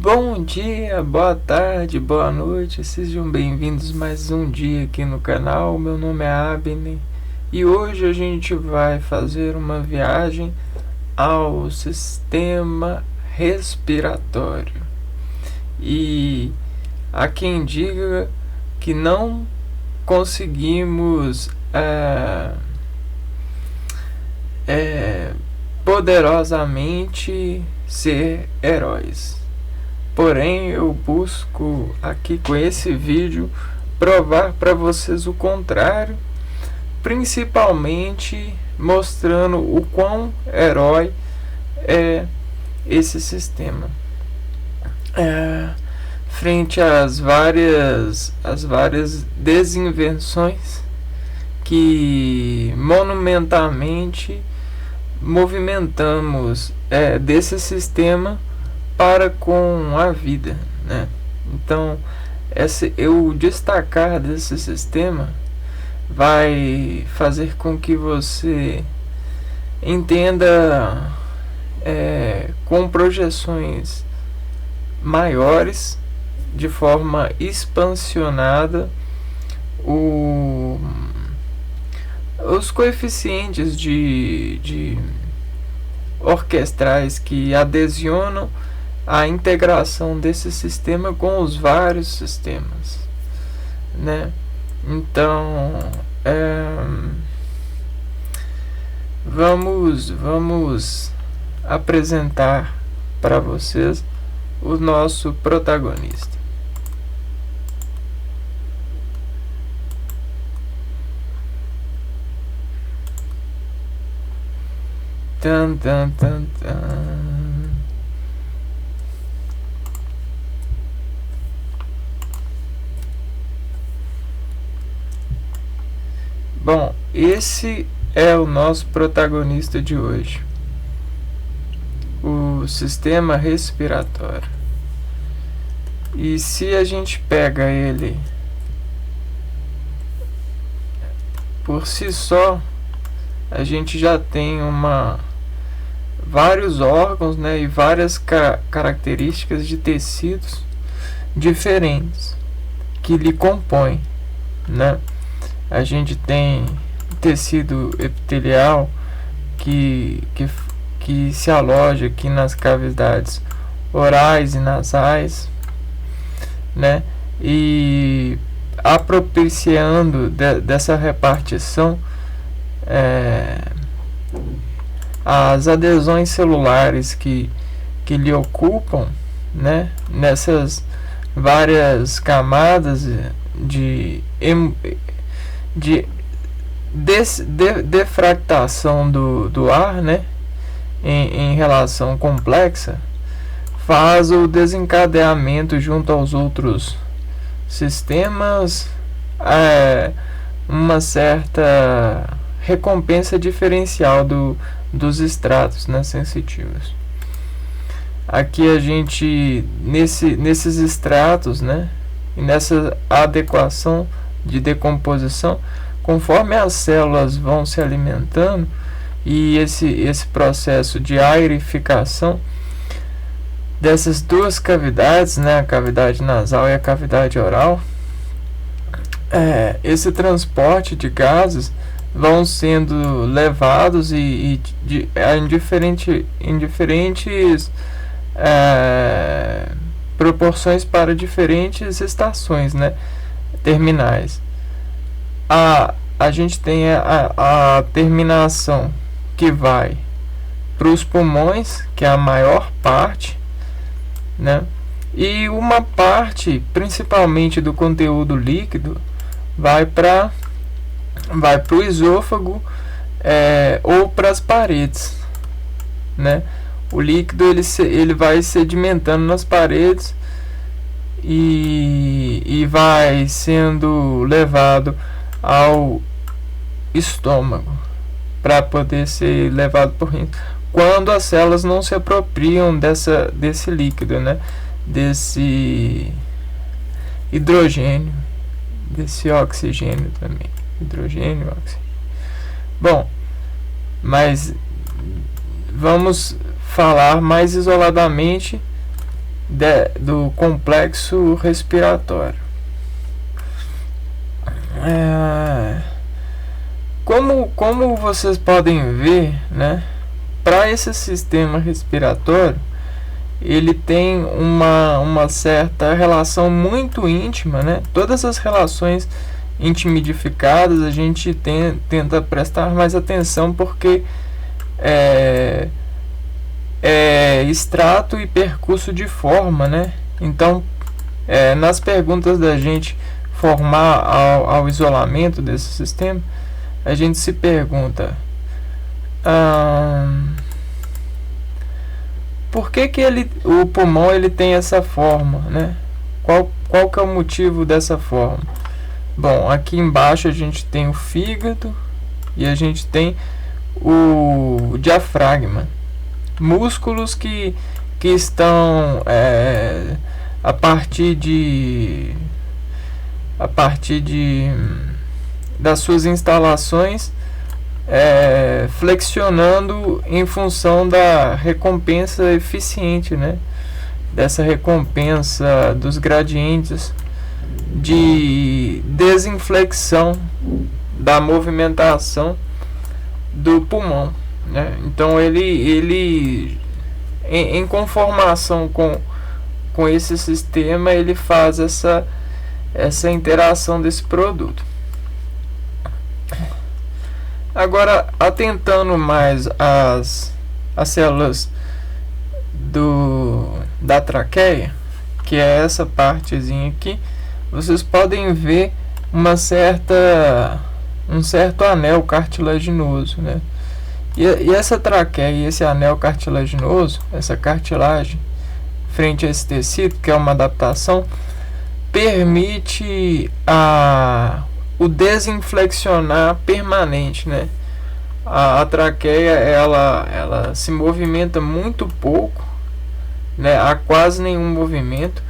Bom dia, boa tarde, boa noite, sejam bem-vindos mais um dia aqui no canal. Meu nome é Abner e hoje a gente vai fazer uma viagem ao sistema respiratório. E há quem diga que não conseguimos poderosamente ser heróis. Porém, eu busco aqui com esse vídeo provar para vocês o contrário, principalmente mostrando o quão herói é esse sistema. Frente às várias desinvenções que monumentalmente movimentamos desse sistema para com a vida, né? Então, o destacar desse sistema vai fazer com que você entenda com projeções maiores, de forma expansionada, os coeficientes de orquestrais que adesonam a integração desse sistema com os vários sistemas, né? Então, vamos apresentar para vocês o nosso protagonista. Tan, tan, tan, tan. Bom, esse é o nosso protagonista de hoje, o sistema respiratório. E se a gente pega ele por si só, a gente já tem vários órgãos, né, e várias características de tecidos diferentes que lhe compõem, né? A gente tem tecido epitelial que se aloja aqui nas cavidades orais e nasais, né? E propiciando dessa repartição as adesões celulares que lhe ocupam, né? Nessas várias camadas de defractação do ar, né, em relação complexa, faz o desencadeamento junto aos outros sistemas, uma certa recompensa diferencial dos estratos, né, sensitivos. Aqui a gente, nesses estratos, né, e nessa adequação de decomposição, conforme as células vão se alimentando, e esse processo de aerificação dessas duas cavidades, né, a cavidade nasal e a cavidade oral, esse transporte de gases vão sendo levados em diferentes proporções para diferentes estações, né, terminais. A gente tem a terminação que vai para os pulmões, que é a maior parte, né? E uma parte, principalmente do conteúdo líquido, vai para o esôfago ou para as paredes, né? O líquido ele vai sedimentando nas paredes e vai sendo levado ao estômago para poder ser levado por rim, quando as células não se apropriam desse líquido, né, desse hidrogênio, desse oxigênio também, hidrogênio, oxigênio. Bom, mas vamos falar mais isoladamente do complexo respiratório. Como vocês podem ver, né, para esse sistema respiratório, ele tem uma certa relação muito íntima, né? Todas as relações intimidificadas a gente tenta prestar mais atenção, porque é extrato e percurso de forma, né? Então, nas perguntas da gente formar ao isolamento desse sistema, a gente se pergunta: por que o pulmão ele tem essa forma, né? Qual que é o motivo dessa forma? Bom, aqui embaixo a gente tem o fígado e a gente tem o diafragma, músculos que estão a partir das suas instalações flexionando em função da recompensa eficiente, né? Dessa recompensa dos gradientes de desinflexão da movimentação do pulmão, né? Então ele em conformação com esse sistema, ele faz essa interação desse produto. Agora, atentando mais às células da traqueia, que é essa partezinha aqui, vocês podem ver um certo anel cartilaginoso, né? E essa traqueia e esse anel cartilaginoso, essa cartilagem frente a esse tecido, que é uma adaptação, permite o desinflexionar permanente, né? A traqueia ela se movimenta muito pouco, né? Há quase nenhum movimento,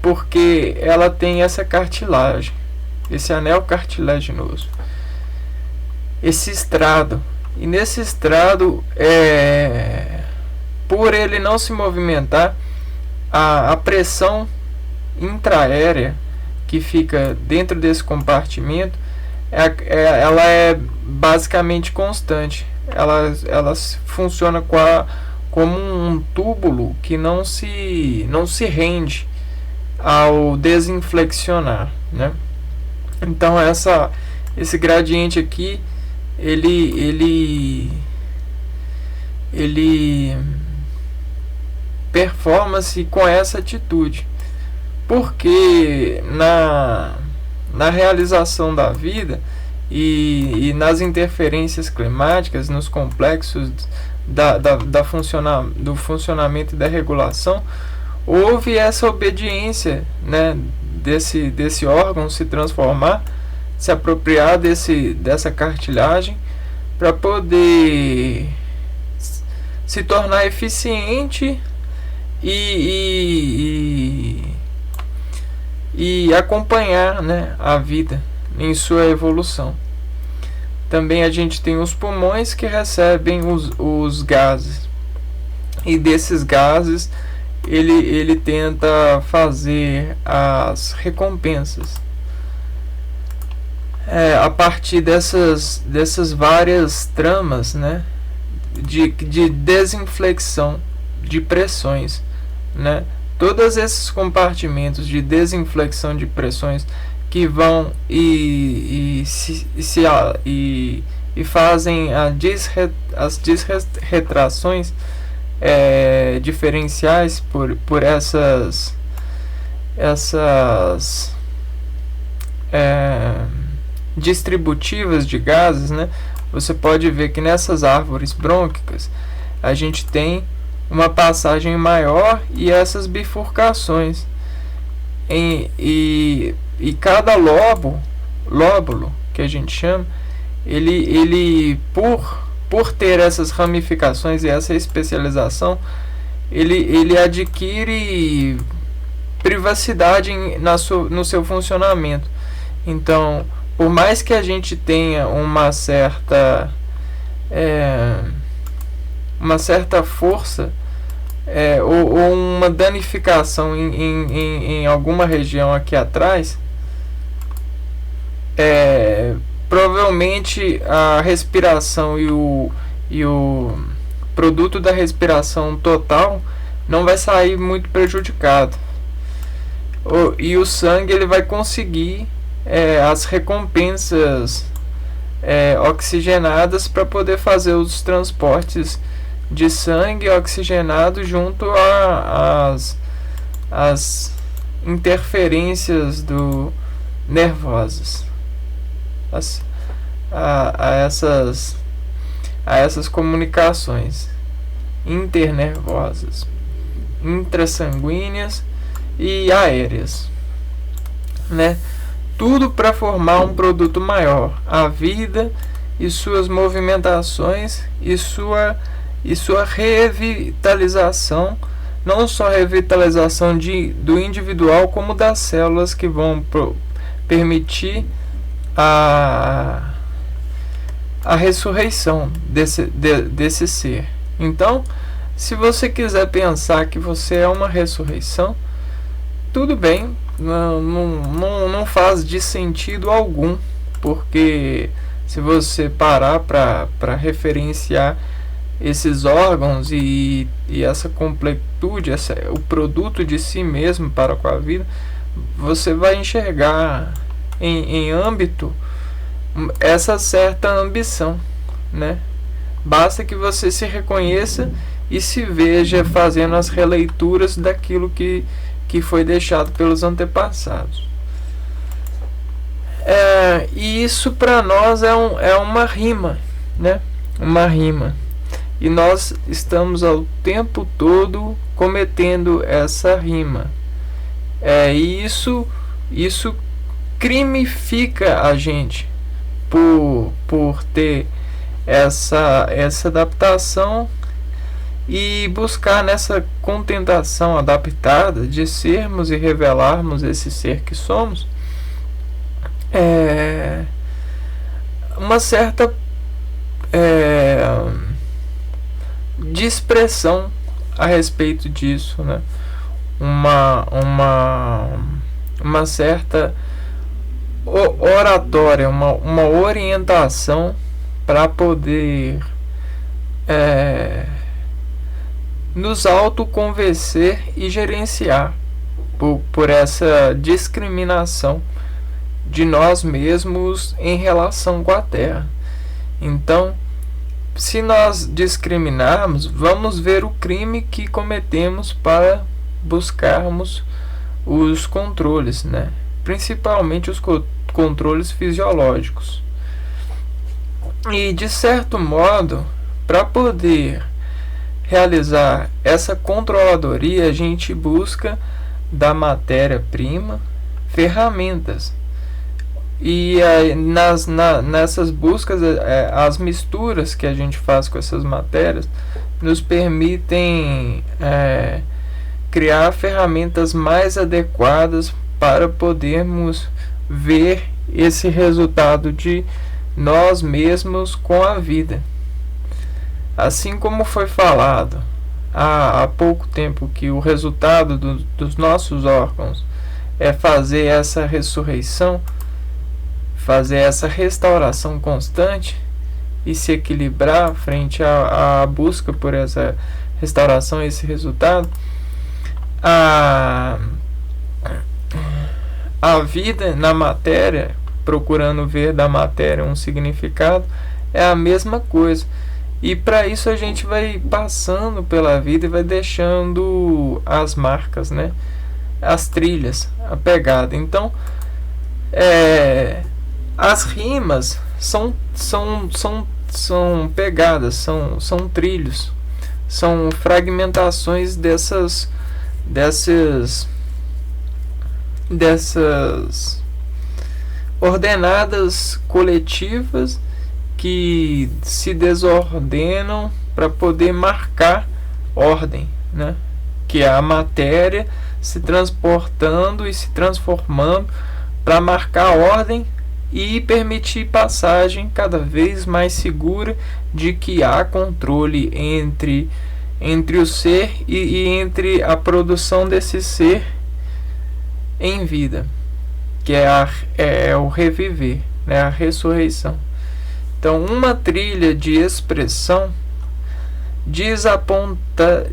porque ela tem essa cartilagem, esse anel cartilaginoso, esse estrado. E nesse estrado, por ele não se movimentar, a pressão intraérea que fica dentro desse compartimento, ela é basicamente constante. Ela funciona como um túbulo que não se rende ao desinflexionar, né? Então esse gradiente aqui, ele performa-se com essa atitude, porque na realização da vida e nas interferências climáticas, nos complexos do funcionamento e da regulação, houve essa obediência, né, desse órgão se transformar, se apropriar dessa cartilagem para poder se tornar eficiente e acompanhar, né, a vida em sua evolução. Também a gente tem os pulmões, que recebem os gases, e desses gases ele tenta fazer as recompensas a partir dessas várias tramas, né, de desinflexão de pressões, né? Todos esses compartimentos de desinflexão de pressões que vão e fazem as desretrações diferenciais por essas distributivas de gases, né? Você pode ver que nessas árvores brônquicas a gente tem uma passagem maior e essas bifurcações, e cada lóbulo que a gente chama, ele por ter essas ramificações e essa especialização, ele adquire privacidade no seu funcionamento. Então, por mais que a gente tenha uma certa força ou uma danificação em alguma região aqui atrás, provavelmente a respiração e o produto da respiração total não vai sair muito prejudicado. E o sangue ele vai conseguir as recompensas oxigenadas para poder fazer os transportes de sangue oxigenado junto às interferências nervosas, a essas comunicações internervosas, intrasanguíneas e aéreas, né? Tudo para formar um produto maior, a vida e suas movimentações e sua revitalização, não só revitalização do individual, como das células que vão permitir a ressurreição desse ser. Então, se você quiser pensar que você é uma ressurreição, tudo bem, não faz de sentido algum, porque se você parar para referenciar esses órgãos e essa completude, o produto de si mesmo para com a vida, você vai enxergar em âmbito essa certa ambição, né? Basta que você se reconheça e se veja fazendo as releituras daquilo que foi deixado pelos antepassados. E isso para nós é uma rima, né? Uma rima. E nós estamos ao tempo todo cometendo essa rima. E isso crimifica a gente por ter essa adaptação e buscar nessa contentação adaptada de sermos e revelarmos esse ser que somos, uma certa de expressão a respeito disso, né? Uma certa oratória, uma orientação para poder nos autoconvencer e gerenciar por essa discriminação de nós mesmos em relação com a Terra. Então, se nós discriminarmos, vamos ver o crime que cometemos para buscarmos os controles, né? Principalmente os controles fisiológicos. E de certo modo, para poder realizar essa controladoria, a gente busca da matéria-prima ferramentas. E nessas buscas, as misturas que a gente faz com essas matérias nos permitem criar ferramentas mais adequadas para podermos ver esse resultado de nós mesmos com a vida. Assim como foi falado há pouco tempo que o resultado dos nossos órgãos é fazer essa ressurreição, fazer essa restauração constante e se equilibrar frente à busca por essa restauração, esse resultado. A vida na matéria, procurando ver da matéria um significado, é a mesma coisa. E para isso a gente vai passando pela vida e vai deixando as marcas, né? As trilhas, a pegada. Então, as rimas são pegadas, são trilhos, são fragmentações dessas ordenadas coletivas que se desordenam para poder marcar ordem, né? Que é a matéria se transportando e se transformando para marcar ordem e permitir passagem cada vez mais segura de que há controle entre entre o ser e entre a produção desse ser em vida, que é o reviver, né, a ressurreição. Então, uma trilha de expressão desaponta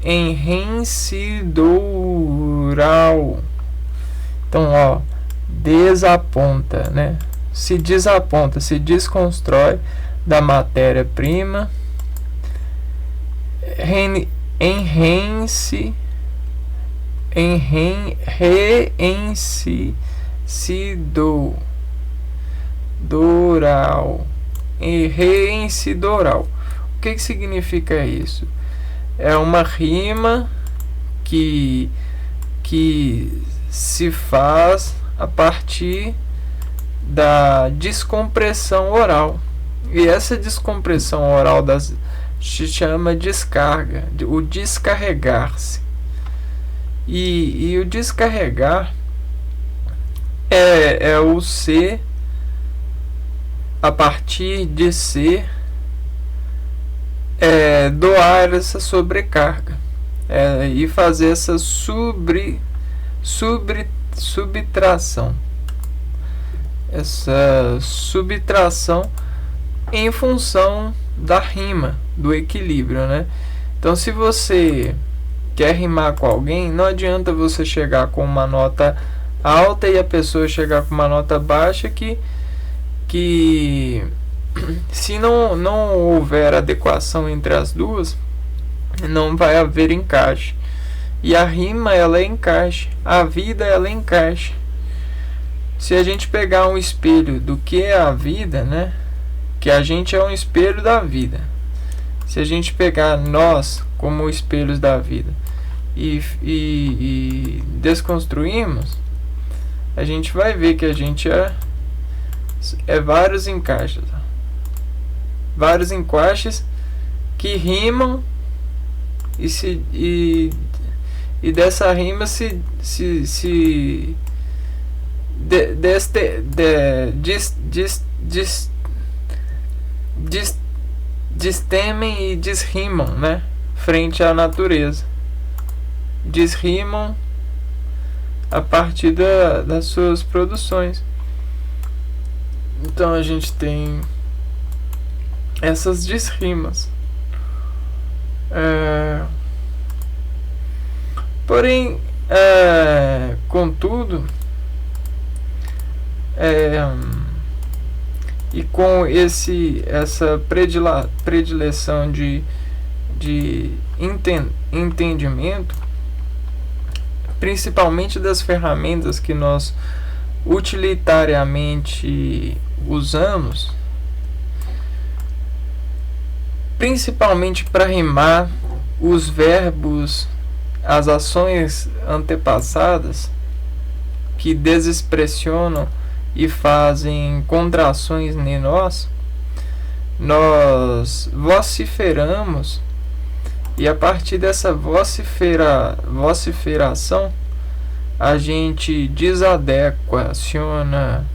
em rensidoral. Então, ó, desaponta, né? Se desaponta, se desconstrói da matéria-prima reensidoral. O que significa isso? É uma rima que se faz a partir da descompressão oral. E essa descompressão oral se chama descarga, o descarregar-se. E o descarregar é o ser a partir de ser doar essa sobrecarga e fazer essa subtração, essa subtração em função da rima, do equilíbrio, né? Então, se você quer rimar com alguém, não adianta você chegar com uma nota alta e a pessoa chegar com uma nota baixa, que se não houver adequação entre as duas, não vai haver encaixe. E a rima, ela é encaixe, a vida, ela é encaixe. Se a gente pegar um espelho do que é a vida, né, que a gente é um espelho da vida. Se a gente pegar nós como espelhos da vida e desconstruirmos, a gente vai ver que a gente é vários encaixes. Vários encaixes que rimam e dessa rima destemem e desrimam, né, frente à natureza. Desrimam a partir das suas produções. Então a gente tem essas desrimas. Porém, contudo, e com essa predileção de entendimento, principalmente das ferramentas que nós utilitariamente usamos, principalmente para rimar os verbos, as ações antepassadas que desexpressionam e fazem contrações em nós vociferamos, e a partir dessa vociferação a gente desadequaciona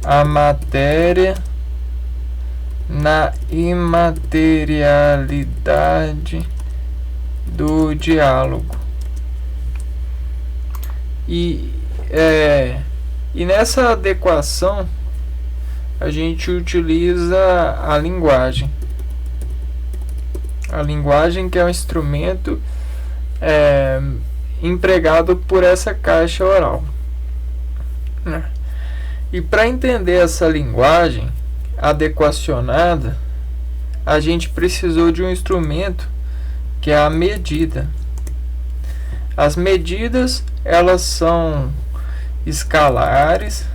a matéria na imaterialidade do diálogo. E nessa adequação a gente utiliza a linguagem. A linguagem, que é um instrumento empregado por essa caixa oral, né? E para entender essa linguagem adequacionada, a gente precisou de um instrumento que é a medida. As medidas, elas são escalares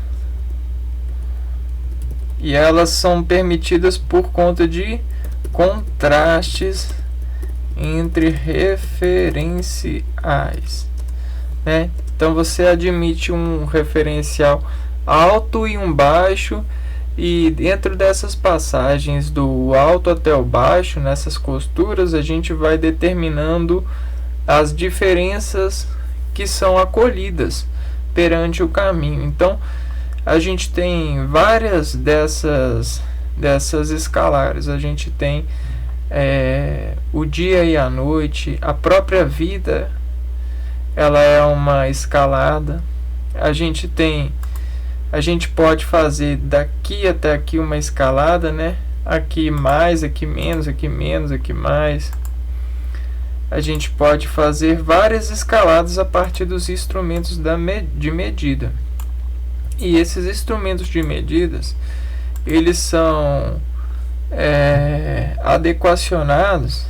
e elas são permitidas por conta de contrastes entre referenciais, né? Então você admite um referencial alto e um baixo, e dentro dessas passagens do alto até o baixo, nessas costuras, a gente vai determinando as diferenças que são acolhidas perante o caminho. Então, a gente tem várias dessas escalares. A gente tem o dia e a noite, a própria vida, ela é uma escalada. A gente pode fazer daqui até aqui uma escalada, né? Aqui mais, aqui menos, aqui menos, aqui mais. A gente pode fazer várias escaladas a partir dos instrumentos de medida. E esses instrumentos de medidas, eles são adequacionados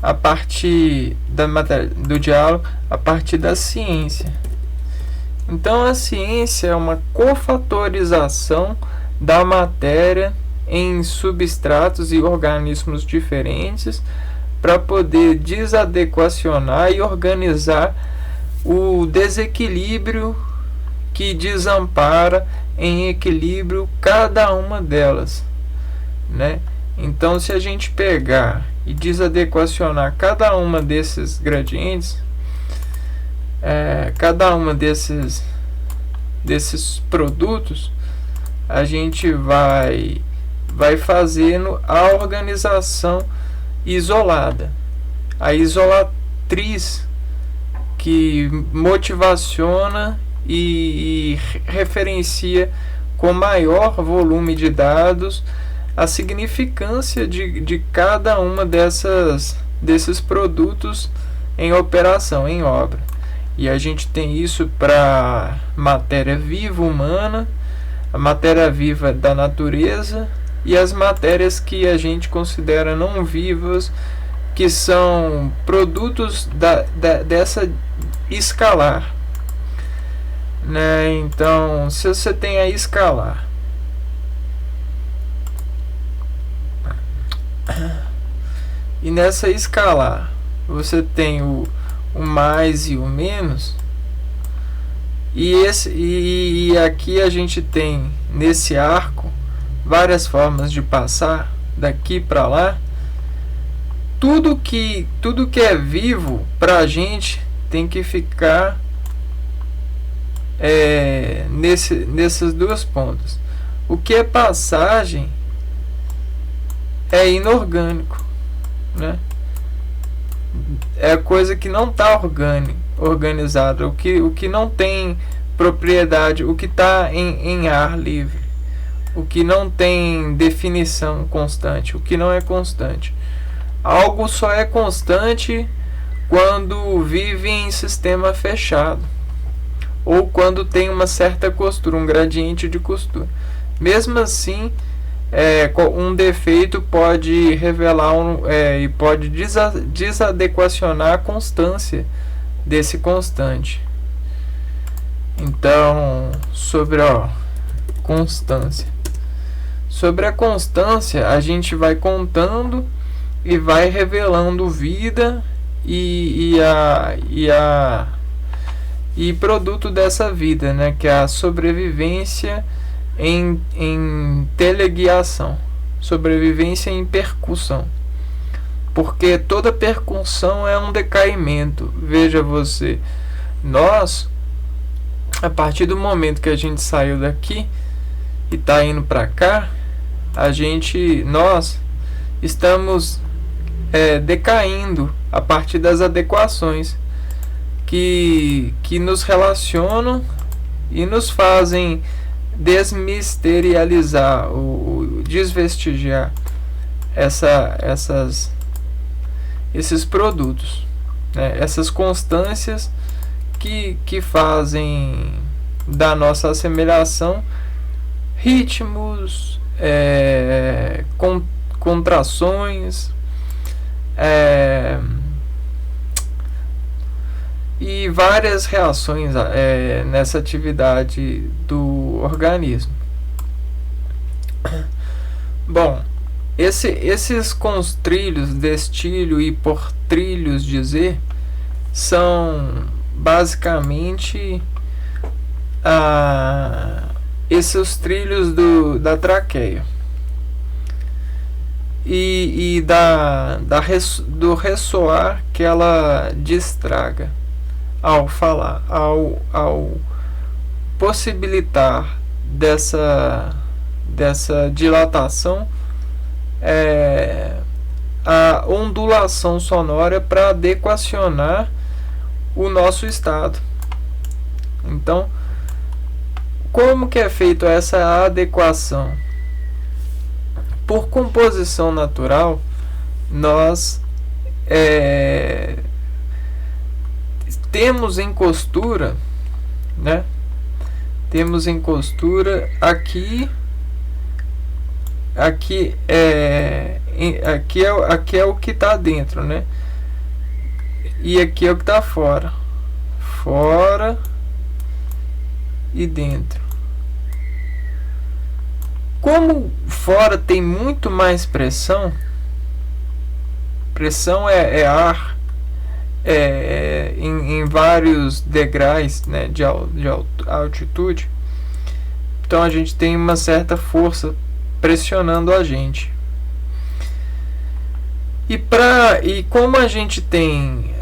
a partir do diálogo, a partir da ciência. Então a ciência é uma cofatorização da matéria em substratos e organismos diferentes para poder desadequacionar e organizar o desequilíbrio que desampara em equilíbrio cada uma delas, né? Então, se a gente pegar e desadequacionar cada uma desses gradientes, cada uma desses produtos, a gente vai fazendo a organização isolada, a isolatriz que motivaciona e referencia com maior volume de dados a significância de cada uma desses produtos em operação, em obra. E a gente tem isso para matéria viva humana, a matéria viva da natureza e as matérias que a gente considera não vivas, que são produtos dessa escalar, né? Então, se você tem a escalar, e nessa escalar você tem o mais e o menos, e aqui a gente tem nesse arco várias formas de passar daqui para lá. Tudo que é vivo para a gente tem que ficar nessas duas pontas. O que é passagem é inorgânico, né? É coisa que não está organizada, o que não tem propriedade, o que está em ar livre, o que não tem definição constante, o que não é constante. Algo só é constante quando vive em sistema fechado, ou quando tem uma certa costura, um gradiente de costura. Mesmo assim, um defeito pode revelar e pode desadequacionar a constância desse constante. Então, sobre a constância, a gente vai contando e vai revelando vida e produto dessa vida, né, que é a sobrevivência em teleguiação, sobrevivência em percussão, porque toda percussão é um decaimento. Veja você, nós, a partir do momento que a gente saiu daqui e está indo para cá, nós estamos decaindo a partir das adequações que nos relacionam e nos fazem desmisterializar, desvestigiar esses produtos, né? Essas constâncias que fazem da nossa assemelhação ritmos, contrações, e várias reações nessa atividade do organismo. Bom, esses constrilhos, destilho e por trilhos dizer, são basicamente esses trilhos da traqueia do ressoar que ela destraga ao falar, ao possibilitar dessa dilatação, a ondulação sonora para adequacionar o nosso estado. Então, como que é feito essa adequação? Por composição natural, nós temos em costura, né? Temos em costura aqui é o que está dentro, né? E aqui é o que está fora, e dentro. Como fora tem muito mais pressão é ar em vários degraus, né, de altitude. Então a gente tem uma certa força pressionando a gente. E como a gente tem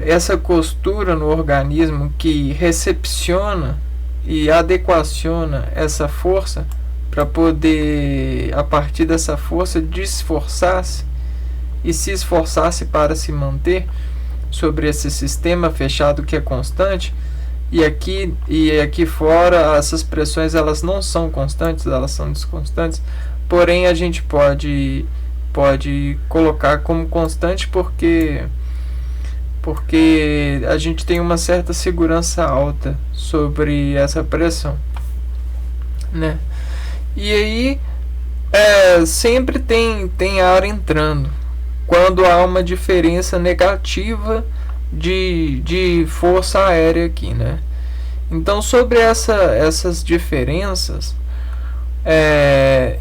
essa costura no organismo que recepciona e adequaciona essa força para poder, a partir dessa força, desforçar-se e se esforçar-se para se manter sobre esse sistema fechado que é constante, e aqui fora essas pressões elas não são constantes, elas são desconstantes, porém a gente pode colocar como constante porque a gente tem uma certa segurança alta sobre essa pressão, né? E aí sempre tem ar entrando quando há uma diferença negativa de força aérea aqui, né? Então, sobre essas diferenças,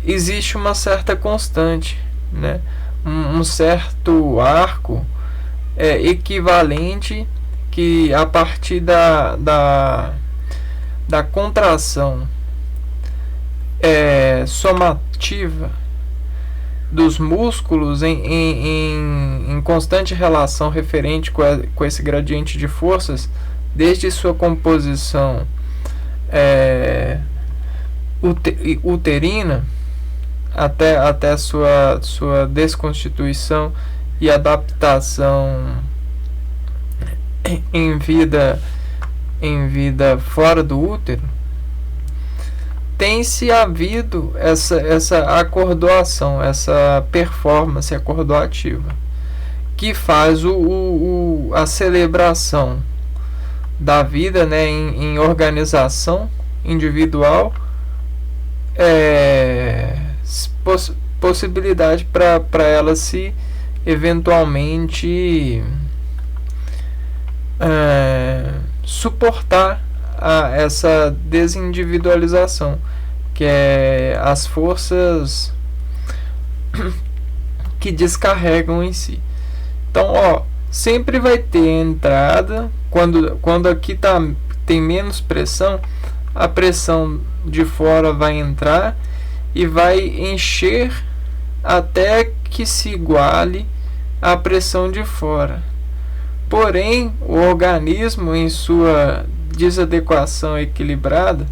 existe uma certa constante, né? Um certo arco equivalente que, a partir da contração somativa dos músculos em constante relação referente com esse gradiente de forças, desde sua composição uterina até sua desconstituição e adaptação em vida fora do útero, tem-se havido essa acordoação, essa performance acordoativa, que faz a celebração da vida, né, em organização individual, possibilidade para ela se eventualmente suportar essa desindividualização, que é as forças que descarregam em si. Então, sempre vai ter entrada, quando aqui tem menos pressão, a pressão de fora vai entrar e vai encher até que se iguale à pressão de fora. Porém, o organismo, em sua desadequação equilibrada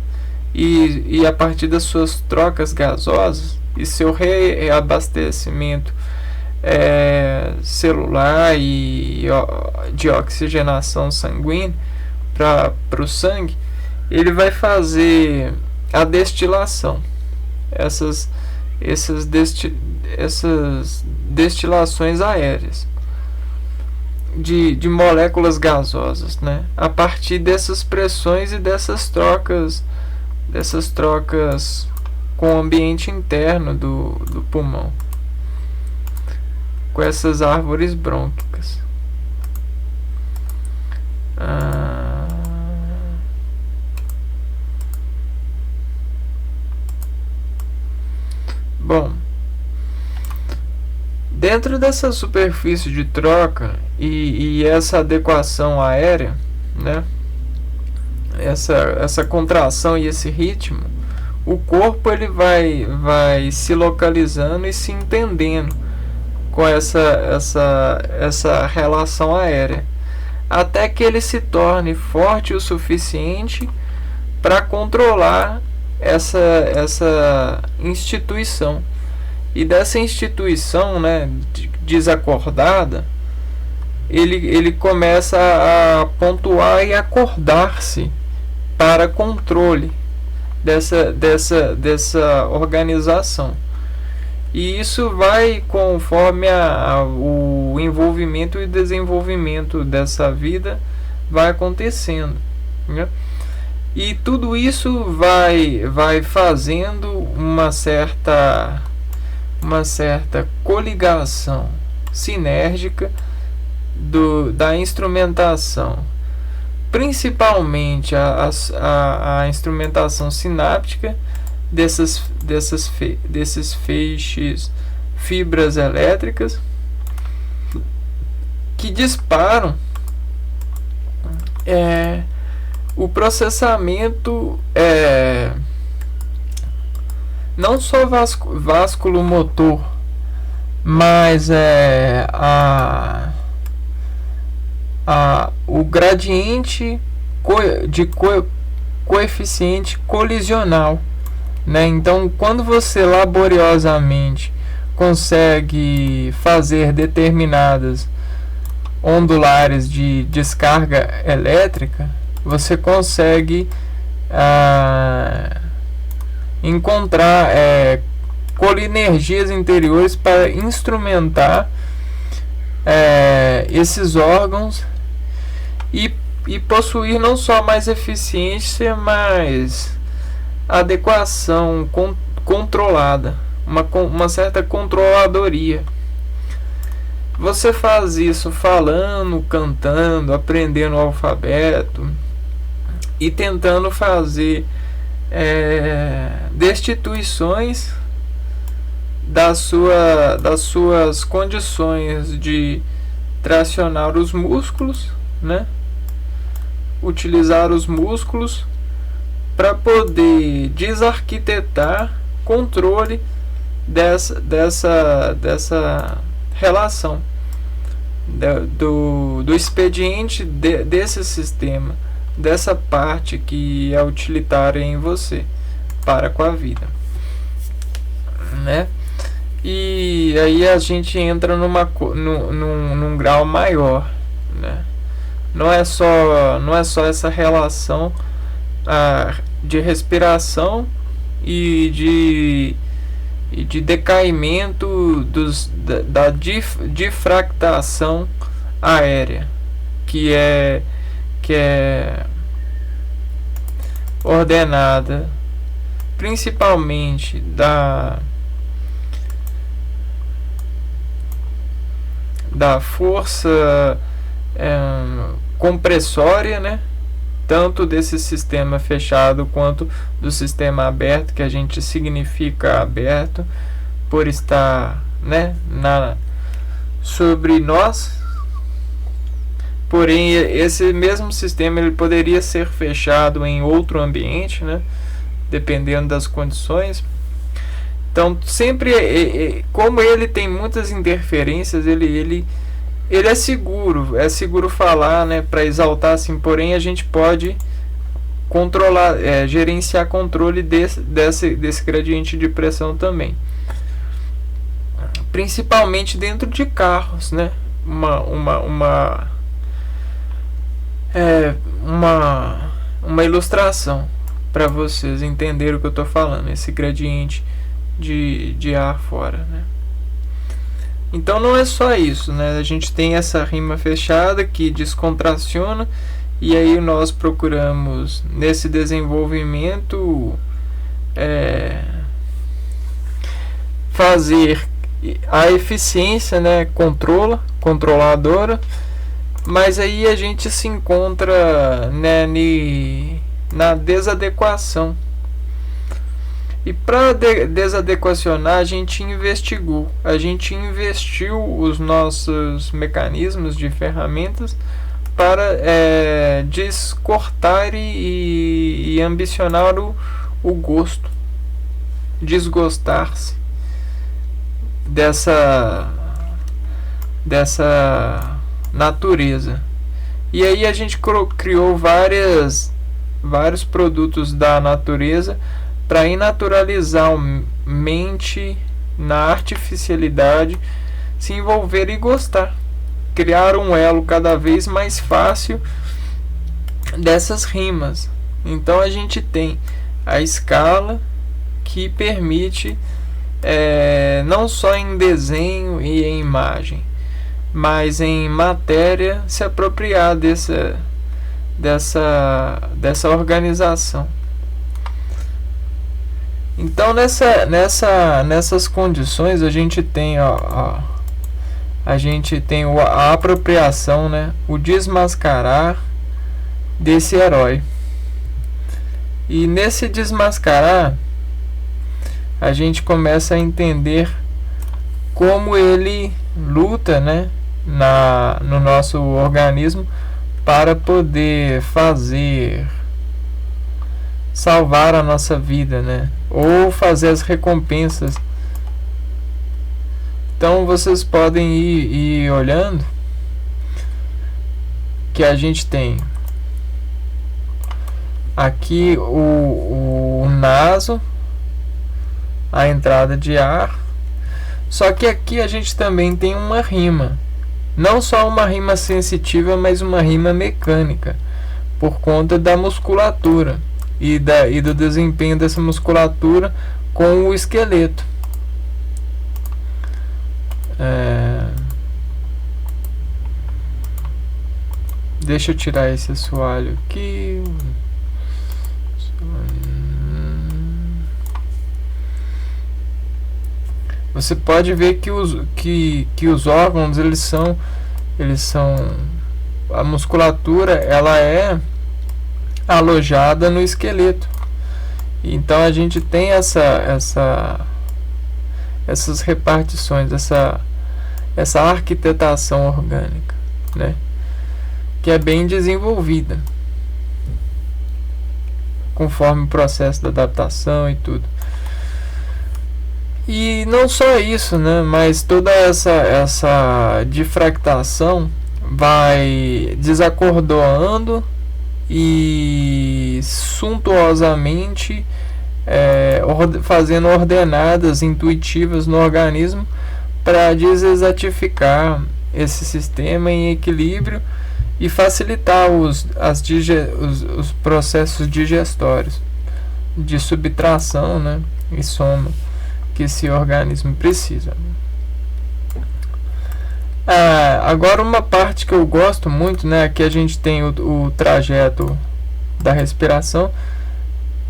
e a partir das suas trocas gasosas e seu reabastecimento celular e de oxigenação sanguínea para o sangue, ele vai fazer a destilação, essas destilações aéreas de moléculas gasosas, né? A partir dessas pressões e dessas trocas com o ambiente interno do pulmão, com essas árvores brônquicas. Bom, dentro dessa superfície de troca e essa adequação aérea, né, essa contração e esse ritmo, o corpo ele vai se localizando e se entendendo com essa relação aérea, até que ele se torne forte o suficiente para controlar essa instituição. E dessa instituição, né, desacordada, ele começa a pontuar e acordar-se para controle dessa organização. E isso vai conforme o envolvimento e desenvolvimento dessa vida vai acontecendo, né? E tudo isso vai fazendo uma certa coligação sinérgica da instrumentação, principalmente a instrumentação sináptica desses feixes, fibras elétricas que disparam o processamento, não só vásculo motor, mas o gradiente de coeficiente colisional, né? Então, quando você laboriosamente consegue fazer determinadas ondulares de descarga elétrica, você consegue encontrar colinergias interiores para instrumentar esses órgãos e possuir não só mais eficiência, mas adequação controlada, uma certa controladoria. Você faz isso falando, cantando, aprendendo o alfabeto e tentando fazer destituições das suas condições de tracionar os músculos, né? Utilizar os músculos para poder desarquitetar controle dessa relação do expediente desse sistema, dessa parte que é utilitária em você para com a vida, né? E aí a gente entra num grau maior, né? Não é só essa relação de respiração e de decaimento da difractação aérea, que é ordenada principalmente da força compressória, né? Tanto desse sistema fechado quanto do sistema aberto, que a gente significa aberto por estar, né, sobre nós. Porém, esse mesmo sistema ele poderia ser fechado em outro ambiente, né, dependendo das condições. Então, sempre, como ele tem muitas interferências, ele é seguro falar, né, para exaltar assim. Porém, a gente pode controlar, gerenciar controle desse gradiente de pressão também, principalmente dentro de carros, né? Uma ilustração para vocês entenderem o que eu estou falando, esse gradiente de ar fora, né? Então não é só isso, né? A gente tem essa rima fechada que descontraciona, e aí nós procuramos nesse desenvolvimento fazer a eficiência, né, controladora, mas aí a gente se encontra, né, na desadequação. E para desadequacionar, a gente investiu os nossos mecanismos de ferramentas para descortar e ambicionar o gosto, desgostar-se dessa natureza. E aí a gente criou vários produtos da natureza para inaturalizar a mente na artificialidade, se envolver e gostar. Criar um elo cada vez mais fácil dessas rimas. Então a gente tem a escala que permite não só em desenho e em imagem, mas em matéria se apropriar dessa organização. Então nessas condições a gente tem a apropriação, né, o desmascarar desse herói. E nesse desmascarar a gente começa a entender como ele luta, né, no nosso organismo para poder salvar a nossa vida, né, ou fazer as recompensas. Então vocês podem ir olhando que a gente tem aqui o naso, a entrada de ar. Só que aqui a gente também tem uma rima, não só uma rima sensitiva, mas uma rima mecânica, por conta da musculatura e do desempenho dessa musculatura com o esqueleto. Deixa eu tirar esse assoalho aqui. Você pode ver que os órgãos eles são a musculatura ela é alojada no esqueleto. Então a gente tem essas repartições, essa arquitetação orgânica, né, que é bem desenvolvida conforme o processo da adaptação e tudo. E não só isso, né, mas toda essa difractação vai desacordoando e suntuosamente fazendo ordenadas intuitivas no organismo para desexatificar esse sistema em equilíbrio e facilitar os processos digestórios de subtração, né, e soma que esse organismo precisa. Agora uma parte que eu gosto muito, né, aqui a gente tem o trajeto da respiração,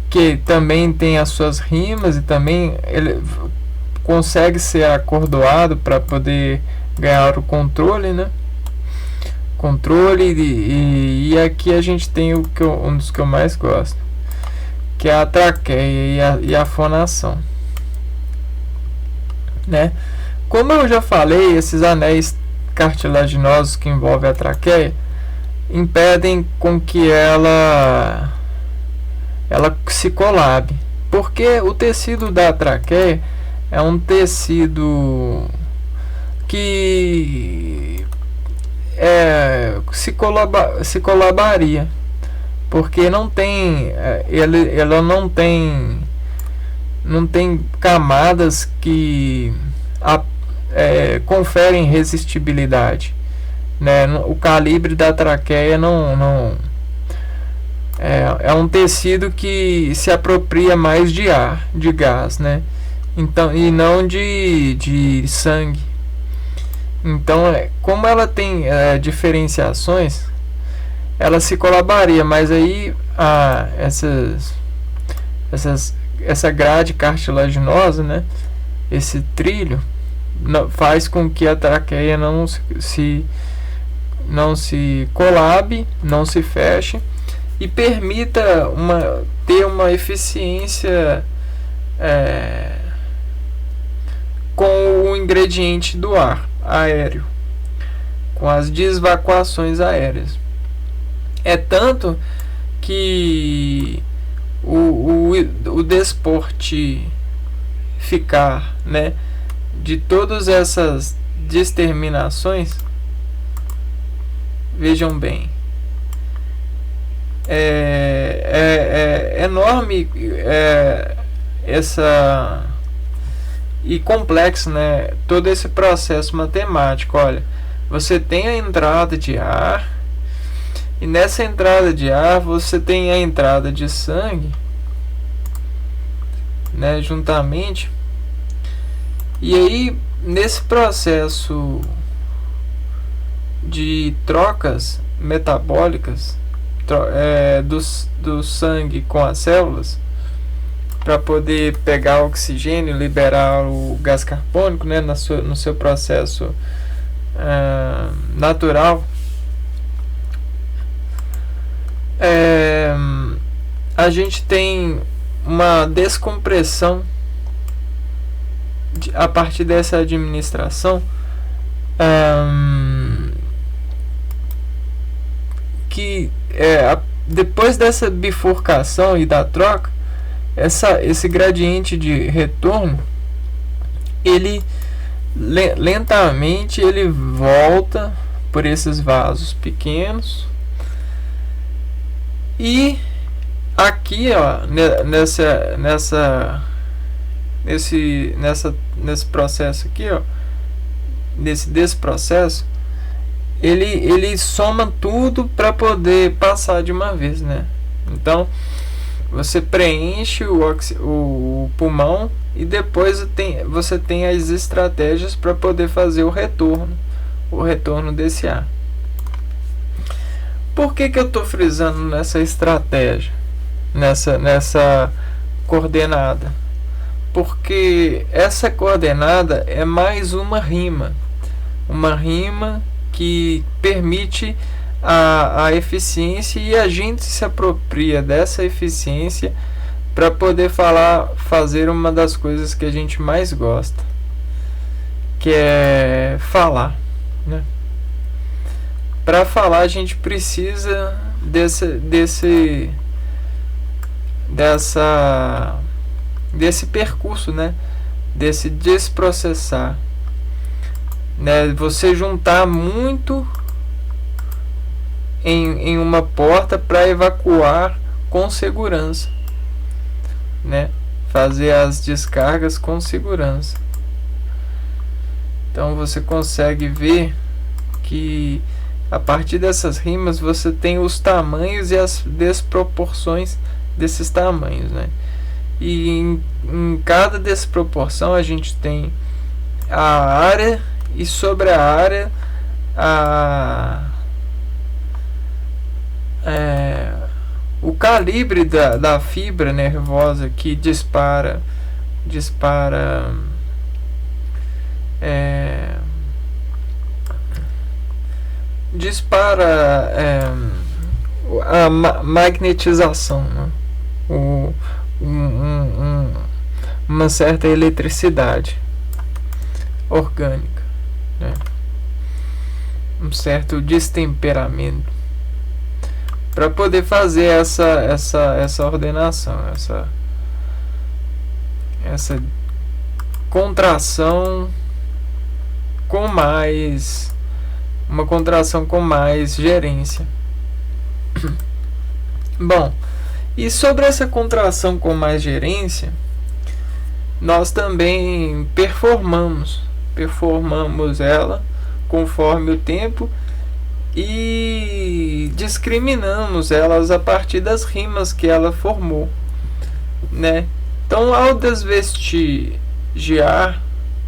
que também tem as suas rimas e também ele consegue ser acordoado para poder ganhar o controle, né? E aqui a gente tem um dos que eu mais gosto, que é a traqueia e a fonação, né? Como eu já falei, esses anéis cartilaginosos que envolvem a traqueia impedem com que ela se colabe, porque o tecido da traqueia é um tecido que se colabaria, porque ela não tem camadas que conferem resistibilidade, né? O calibre da traqueia não é um tecido que se apropria mais de ar, de gás, né? Então, e não de sangue. Então, como ela tem diferenciações, ela se colabaria, mas aí essa grade cartilaginosa, né, esse trilho, faz com que a traqueia não se colabe, não se feche e permita ter uma eficiência com o ingrediente do ar aéreo, com as desvacuações aéreas. É tanto que o desportificar, né, de todas essas determinações, vejam bem, é enorme, essa e complexo, né? Todo esse processo matemático. Olha, você tem a entrada de ar, e nessa entrada de ar você tem a entrada de sangue, né, juntamente. E aí, nesse processo de trocas metabólicas do sangue com as células, para poder pegar o oxigênio, liberar o gás carbônico, né, no seu processo natural, a gente tem uma descompressão a partir dessa administração, que depois dessa bifurcação e da troca, esse gradiente de retorno, ele lentamente ele volta por esses vasos pequenos, e aqui, ó, nesse processo aqui, ó, desse processo, ele soma tudo para poder passar de uma vez, né? Então você preenche o pulmão, e depois você tem as estratégias para poder fazer o retorno desse ar. Por que eu estou frisando nessa estratégia, nessa coordenada? Porque essa coordenada é mais uma rima que permite a eficiência, e a gente se apropria dessa eficiência para poder fazer uma das coisas que a gente mais gosta, que é falar, né? Para falar, a gente precisa desse percurso, né? Desse desprocessar, né? Você juntar muito em uma porta para evacuar com segurança, né? Fazer as descargas com segurança. Então você consegue ver que a partir dessas rimas você tem os tamanhos e as desproporções desses tamanhos, né? E em cada desproporção a gente tem a área, e sobre a área o calibre da fibra nervosa que dispara a magnetização, né? Uma certa eletricidade orgânica, né? Um certo destemperamento, para poder fazer essa ordenação, essa contração com mais gerência. Bom, e sobre essa contração com mais gerência, nós também performamos ela conforme o tempo, e discriminamos elas a partir das rimas que ela formou, né? Então, ao desvestigiar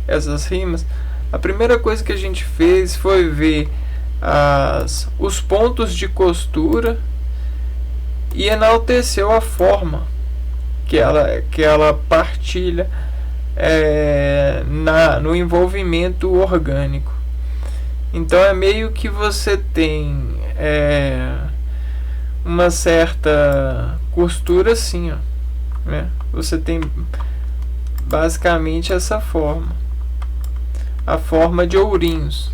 essas rimas, a primeira coisa que a gente fez foi ver os pontos de costura, e enalteceu a forma que ela partilha no envolvimento orgânico. Então é meio que você tem uma certa costura assim, ó, né? Você tem basicamente essa forma, a forma de ourinhos,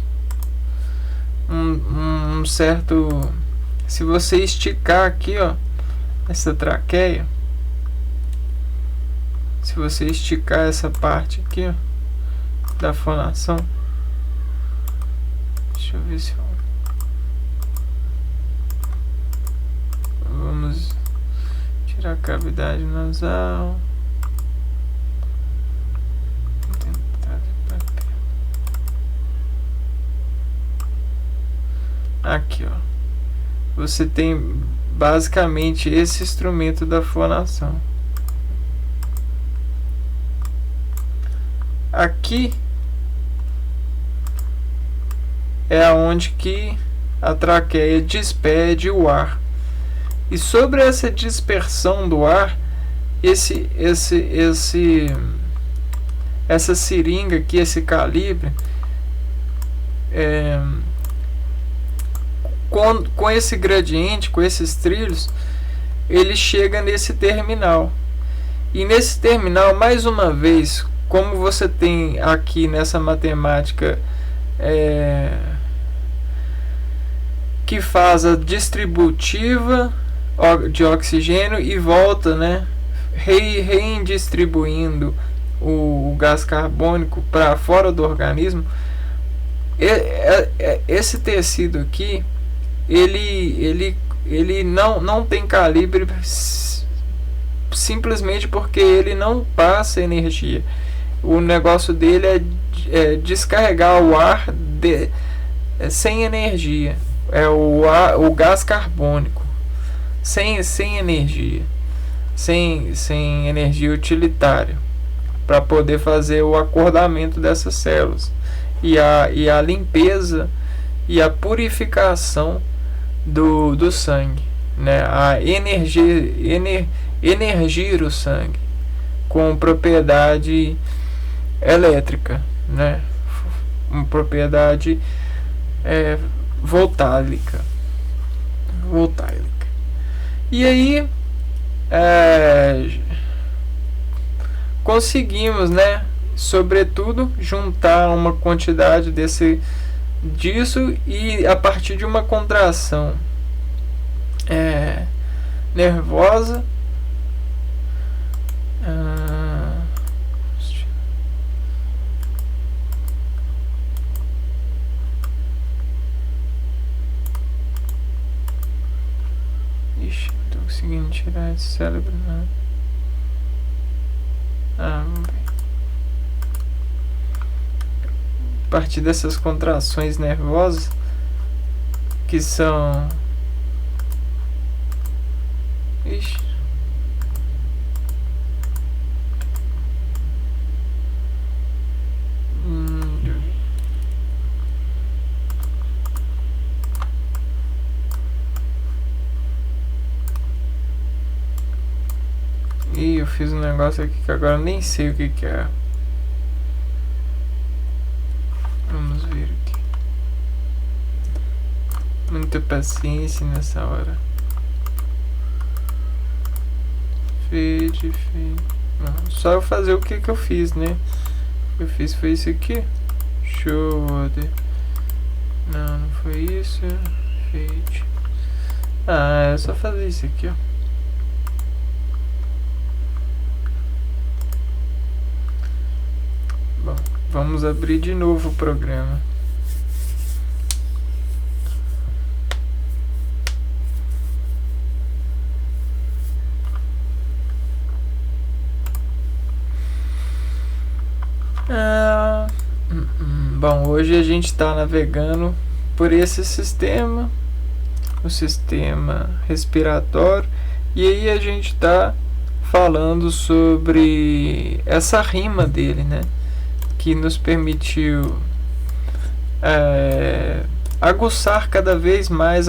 um certo, se você esticar aqui, ó, essa traqueia, se você esticar essa parte aqui, ó, da fonação, deixa eu ver se eu... tirar a cavidade nasal. Aqui, ó. Você tem basicamente esse instrumento da fonação. Aqui é onde que a traqueia despede o ar. E sobre essa dispersão do ar, essa seringa aqui, esse calibre, com esse gradiente, com esses trilhos, ele chega nesse terminal. E nesse terminal, mais uma vez, como você tem aqui nessa matemática que faz a distributiva de oxigênio e volta, né, redistribuindo o gás carbônico para fora do organismo, esse tecido aqui, ele não tem calibre simplesmente porque ele não passa energia. O negócio dele é descarregar o ar sem energia. É o gás carbônico sem energia, sem energia utilitária, para poder fazer o acordamento dessas células e a limpeza e a purificação do sangue, né? A energir o sangue com propriedade elétrica, né? Uma propriedade voltálica. E aí conseguimos, né, sobretudo juntar uma quantidade disso, e a partir de uma contração nervosa, ixi, não tô conseguindo tirar esse cérebro, não. Vamos ver. A partir dessas contrações nervosas, que são... ixi. Ih, eu fiz um negócio aqui que agora eu nem sei o que é. Vamos ver aqui. Muita paciência nessa hora. Fade. Não, só eu fazer o que eu fiz, né? O que eu fiz foi isso aqui. Show. Não foi isso. Fade. É só fazer isso aqui, ó. Bom, vamos abrir de novo o programa. Bom, hoje a gente está navegando por esse sistema, o sistema respiratório, e aí a gente está falando sobre essa rima dele, né? Que nos permitiu aguçar cada vez mais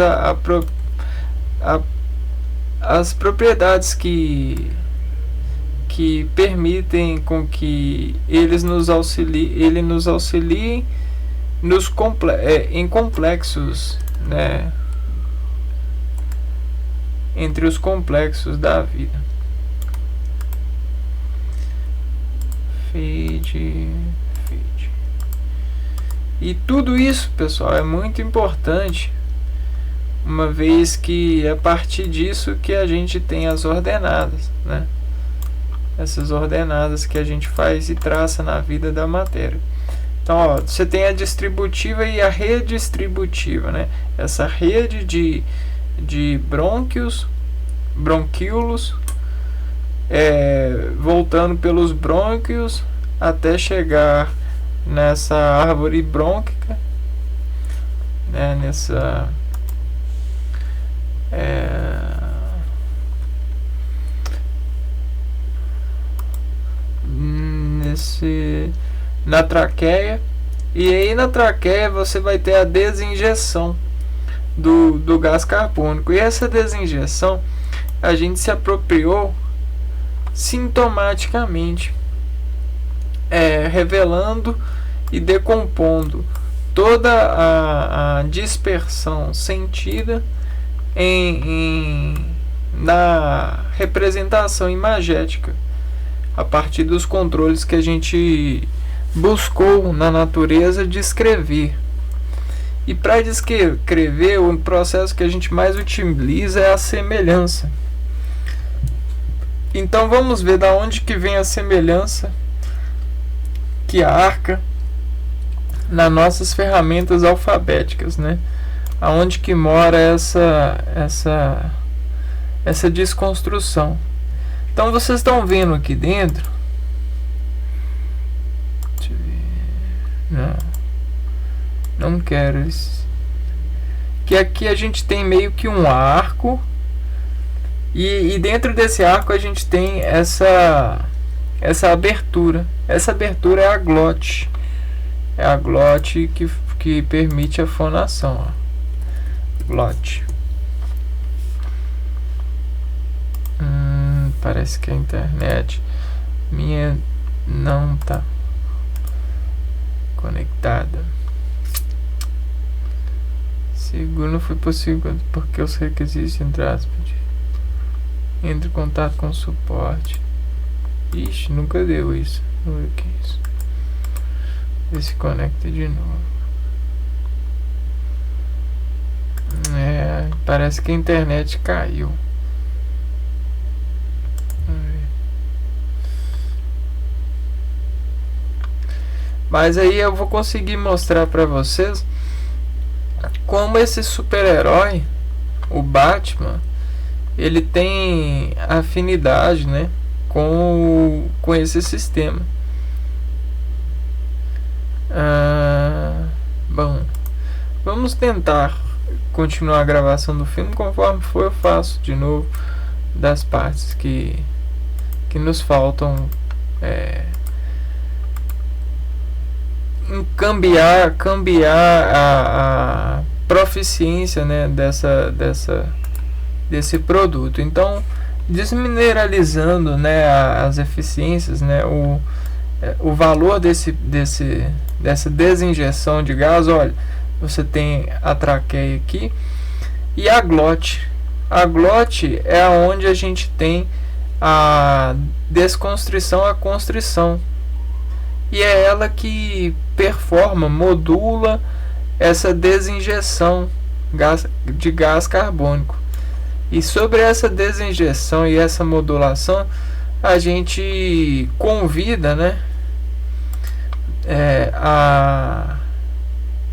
as propriedades que permitem com que ele nos auxiliem em complexos, né? Entre os complexos da vida. Fade. E tudo isso, pessoal, é muito importante, uma vez que é a partir disso que a gente tem as ordenadas, né? Essas ordenadas que a gente faz e traça na vida da matéria. Então, ó, você tem a distributiva e a redistributiva, né? Essa rede de bronquíolos voltando pelos brônquios até chegar nessa árvore brônquica, né, na traqueia. E aí na traqueia você vai ter a desinjeção do gás carbônico. E essa desinjeção a gente se apropriou sintomaticamente, revelando e decompondo toda a dispersão sentida na representação imagética, a partir dos controles que a gente buscou na natureza descrever. E para descrever, o processo que a gente mais utiliza é a semelhança. Então vamos ver da onde que vem a semelhança que arca nas nossas ferramentas alfabéticas, né? Aonde que mora essa desconstrução. Então vocês estão vendo aqui dentro. Deixa eu ver. Não quero isso. Que aqui a gente tem meio que um arco. E dentro desse arco a gente tem essa abertura. Essa abertura é a glote. É a glote que permite a fonação. Ó. Glote. Parece que a internet minha não tá conectada. Segundo, não foi possível porque os requisitos, entre aspas, entre em contato com o suporte. Ixi, nunca deu isso. Vamos ver o que é isso. Ver se conecta de novo. Parece que a internet caiu. Mas aí eu vou conseguir mostrar para vocês como esse super-herói, o Batman, ele tem afinidade, né, com esse sistema. Bom, vamos tentar continuar a gravação do filme. Conforme for, eu faço de novo das partes que nos faltam, cambiar a proficiência, né, desse produto. Então, desmineralizando, né, as eficiências, né, o valor dessa desinjeção de gás. Olha, você tem a traqueia aqui e a glote. A glote é onde a gente tem a desconstrição, a constrição. E é ela que modula essa desinjeção de gás carbônico. E sobre essa desinjeção e essa modulação, a gente convida, né,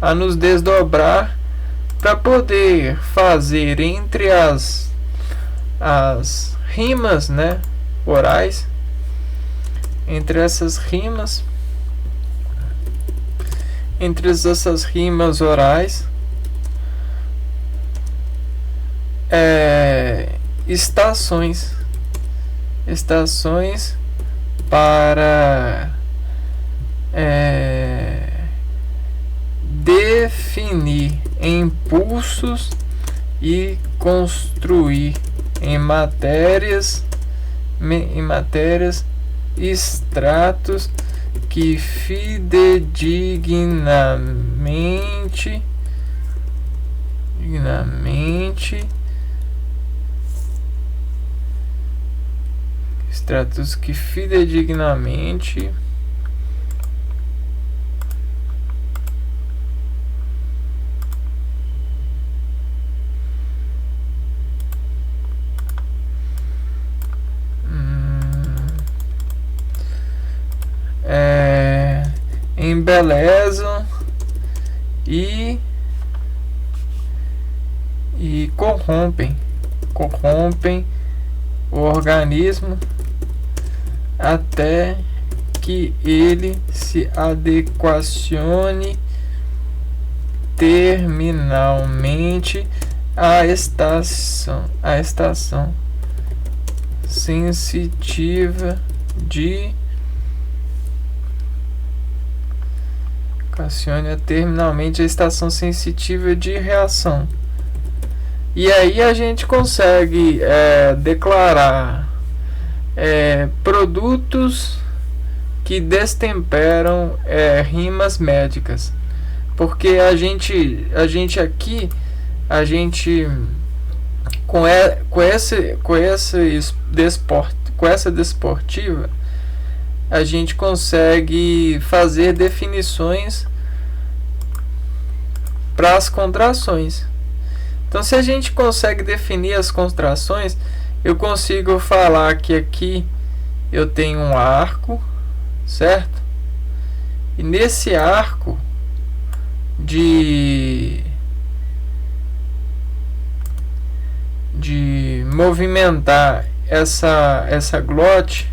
a nos desdobrar para poder fazer entre as rimas, né, orais, entre essas rimas orais, estações para definir impulsos e construir em matérias extratos que fidedignamente embelezam e corrompem o organismo até que ele se adequacione terminalmente à estação sensitiva de terminalmente a estação sensitiva de reação. E aí a gente consegue declarar produtos que destemperam rimas médicas, porque a gente aqui com essa desportiva a gente consegue fazer definições para as contrações. Então, se a gente consegue definir as contrações, eu consigo falar que aqui eu tenho um arco, certo? E nesse arco de movimentar essa glote,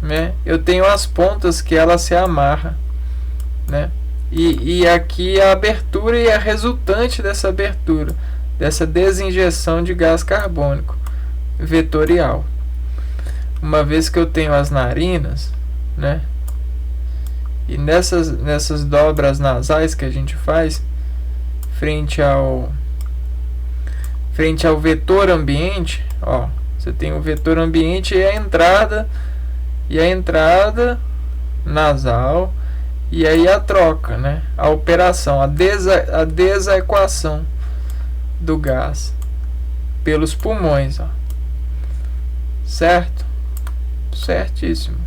né, eu tenho as pontas que ela se amarra, né? E aqui a abertura e a resultante dessa abertura, dessa desinjeção de gás carbônico vetorial. Uma vez que eu tenho as narinas, né? E nessas dobras nasais que a gente faz frente ao vetor ambiente, ó, você tem o vetor ambiente e a entrada nasal, e aí a troca, né? A operação, a desaequação do gás pelos pulmões, ó. Certo? Certíssimo,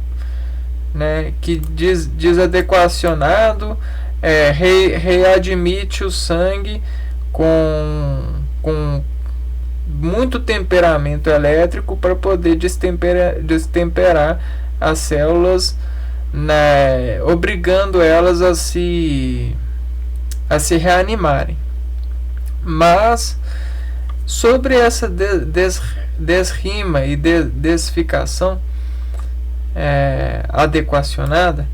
né? Que desadequacionado readmite o sangue com muito temperamento elétrico para poder destemperar as células, né, obrigando elas a se reanimarem. Mas sobre essa desrima e desificação adequacionada,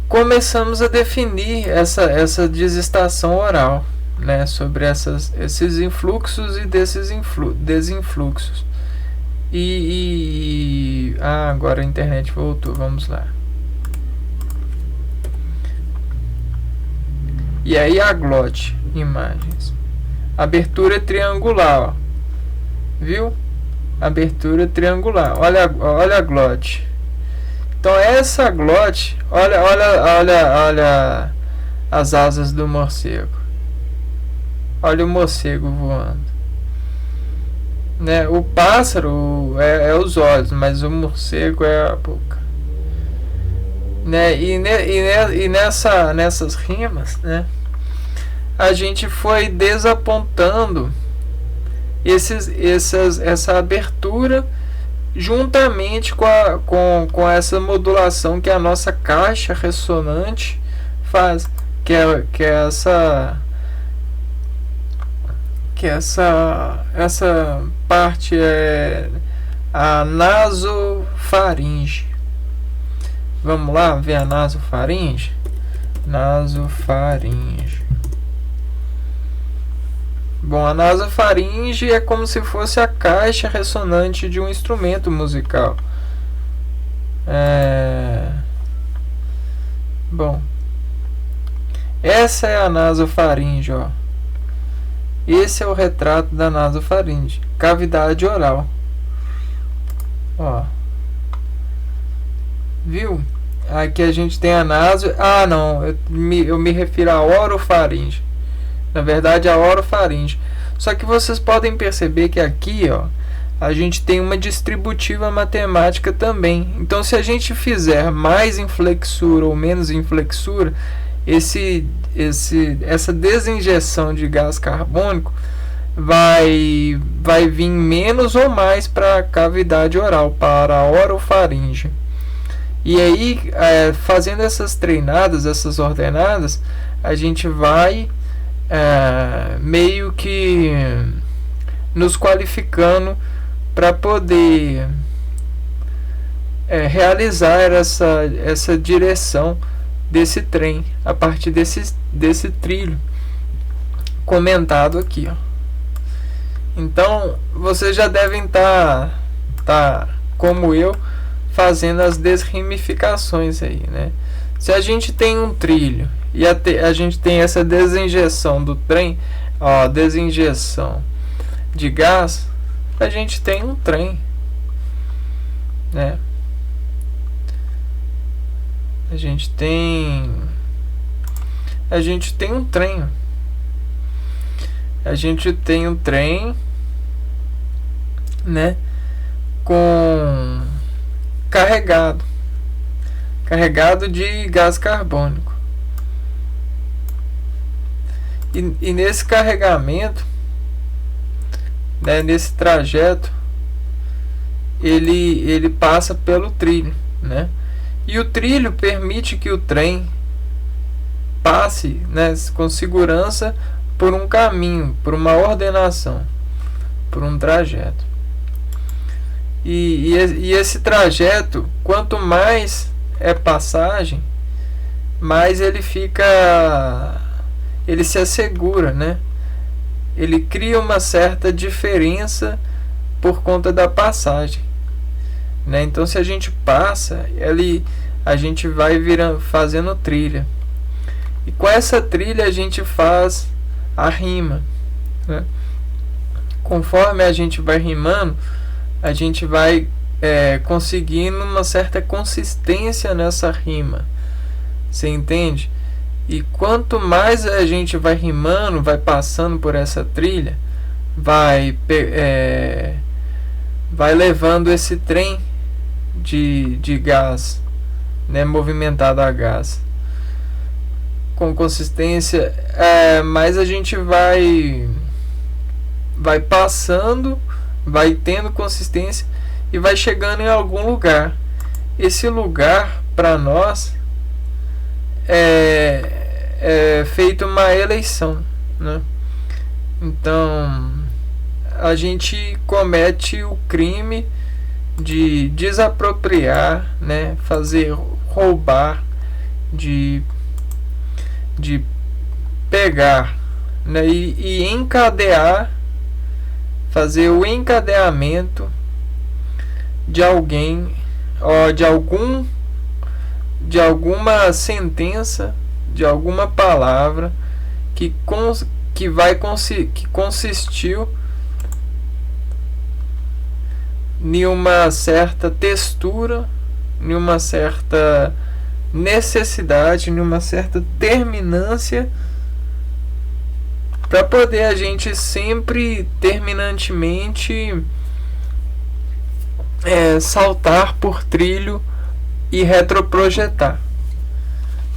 começamos a definir essa desestação oral, né, sobre esses influxos e desses desinfluxos. Agora a internet voltou, vamos lá. E aí a glote, imagens. Abertura triangular, ó. Viu? Abertura triangular. Olha a glote. Então essa glote, olha as asas do morcego. Olha o morcego voando. Né? O pássaro é os olhos, mas o morcego é a boca. Né? E nessas rimas, né, a gente foi desapontando essa abertura juntamente com essa modulação que a nossa caixa ressonante faz, que é essa parte é a nasofaringe. Vamos lá ver a nasofaringe? Nasofaringe. Bom, a nasofaringe é como se fosse a caixa ressonante de um instrumento musical. Bom, essa é a nasofaringe, ó. Esse é o retrato da nasofaringe, cavidade oral. Ó. Viu? Aqui a gente tem a naso. Não, eu me refiro à orofaringe. Na verdade, a orofaringe. Só que vocês podem perceber que aqui, ó, a gente tem uma distributiva matemática também. Então, se a gente fizer mais inflexura ou menos inflexura, essa desinjeção de gás carbônico vai vir menos ou mais para a cavidade oral, para a orofaringe. E aí, fazendo essas treinadas, essas ordenadas, a gente vai meio que nos qualificando para poder realizar essa direção desse trem a partir desse trilho comentado aqui, ó. Então vocês já devem estar como eu, fazendo as desramificações aí, né? Se a gente tem um trilho e a gente tem essa desinjeção do trem, ó, desinjeção de gás, a gente tem um trem, né? A gente tem um trem. A gente tem um trem, né, com carregado de gás carbônico. E nesse carregamento, né, nesse trajeto, ele passa pelo trilho, né? E o trilho permite que o trem passe, né, com segurança por um caminho, por uma ordenação, por um trajeto. E esse trajeto, quanto mais é passagem, mais ele se assegura, né? Ele cria uma certa diferença por conta da passagem, né? Então, se a gente passa, a gente vai fazendo trilha. E com essa trilha a gente faz a rima, né? Conforme a gente vai rimando, a gente vai conseguindo uma certa consistência nessa rima. Você entende? E quanto mais a gente vai rimando, vai passando por essa trilha, vai levando esse trem de gás, né, movimentado a gás, com consistência, mais a gente vai passando, vai tendo consistência e vai chegando em algum lugar. Esse lugar, para nós, é feita uma eleição, né? Então a gente comete o crime de desapropriar, né? Fazer roubar, de pegar, né? E encadear, fazer o encadeamento de alguém, ó, de alguma sentença, de alguma palavra que consistiu em uma certa textura, em uma certa necessidade, em uma certa terminância, para poder a gente sempre terminantemente saltar por trilho e retroprojetar.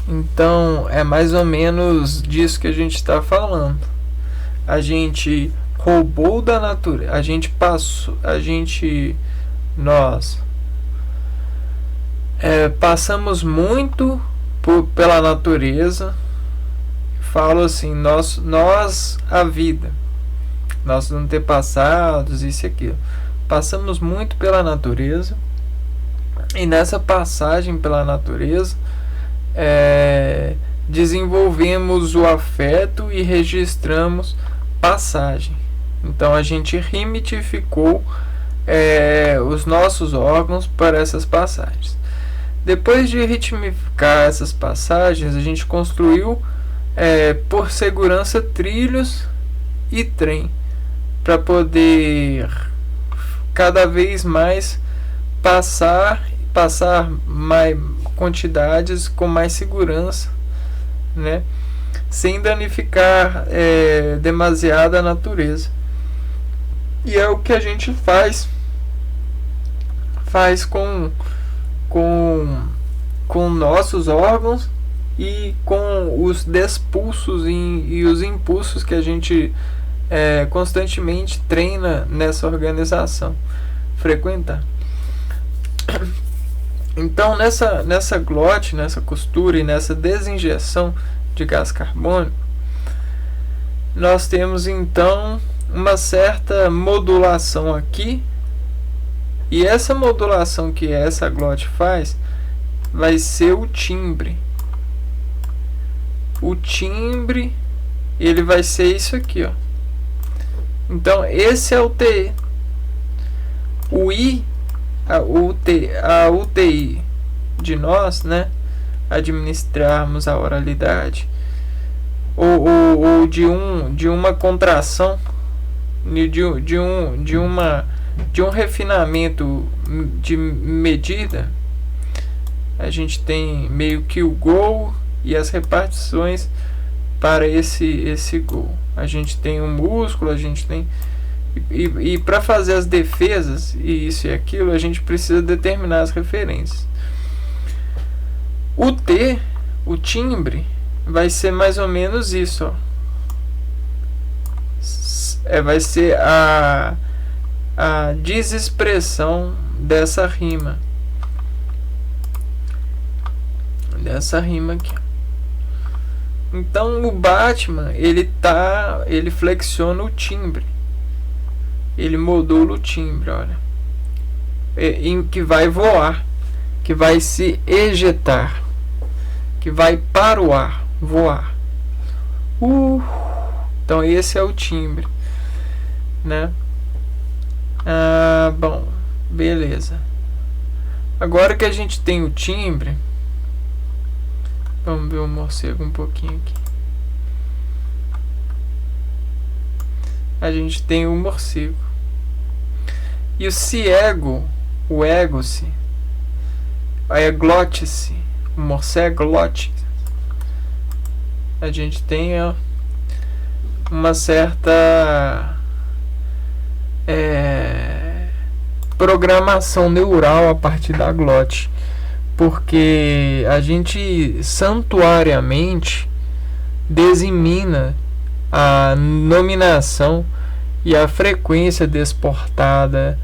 Então é mais ou menos disso que a gente está falando. A gente roubou da natureza, nós passamos muito pela natureza. Falo assim, nós a vida, nossos antepassados, isso e aquilo, passamos muito pela natureza, e nessa passagem pela natureza desenvolvemos o afeto e registramos passagem. Então a gente ritmificou os nossos órgãos para essas passagens. Depois de ritmificar essas passagens, a gente construiu por segurança trilhos e trem, para poder cada vez mais passar mais quantidades com mais segurança, né? Sem danificar demasiado a natureza. E é o que a gente faz com nossos órgãos e com os despulsos e os impulsos que a gente constantemente treina nessa organização, frequentar. Então nessa glote, nessa costura e nessa desinjeção de gás carbônico, nós temos então uma certa modulação aqui E essa modulação que essa glote faz vai ser o timbre. O timbre, ele vai ser isso aqui, ó. Então esse é o TE. O I, a UTI de nós, né, administrarmos a oralidade, ou de uma contração, de um refinamento de medida, a gente tem meio que o gol e as repartições para esse gol. A gente tem um músculo, a gente tem... E para fazer as defesas, e isso e aquilo, a gente precisa determinar as referências. O T, o timbre, vai ser mais ou menos isso, ó. Vai ser a desexpressão dessa rima. Dessa rima aqui. Então o Batman, ele flexiona o timbre. Ele modula o timbre, olha. Que vai voar, que vai se ejetar, que vai para o ar, voar. Então esse é o timbre, né? Bom, beleza. Agora que a gente tem o timbre, vamos ver o morcego um pouquinho aqui. A gente tem o morcego. E o ciego, o ego-se, a eglote-se, o morcego glote. A gente tem uma certa programação neural a partir da glote, porque a gente santuariamente desemina a nominação e a frequência desportada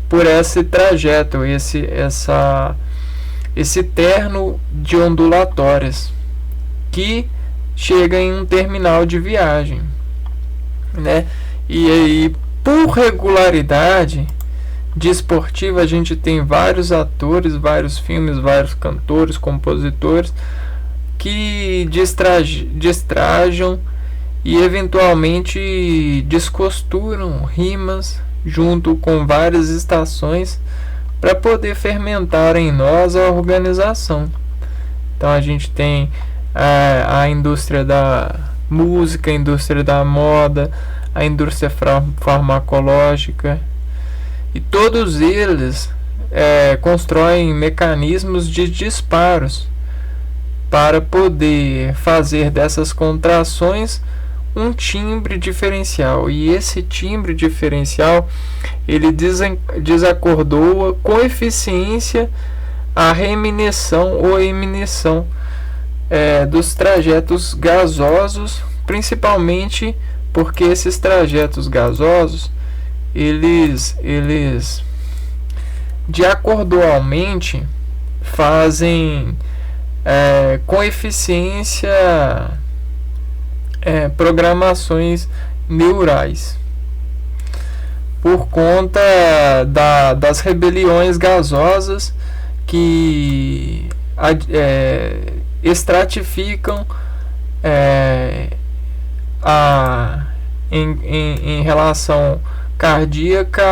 por esse trajeto, esse terno de ondulatórias que chega em um terminal de viagem, né? E aí, por regularidade desportiva, a gente tem vários atores, vários filmes, vários cantores, compositores que destrajam e eventualmente descosturam rimas junto com várias estações para poder fermentar em nós a organização. Então a gente tem a indústria da música, a indústria da moda, a indústria farmacológica, e todos eles constroem mecanismos de disparos para poder fazer dessas contrações um timbre diferencial. E esse timbre diferencial, ele desacordoa com eficiência a reemineção ou eminição dos trajetos gasosos, principalmente porque esses trajetos gasosos, eles diacordoalmente fazem com eficiência programações neurais, por conta das rebeliões gasosas que estratificam em relação cardíaca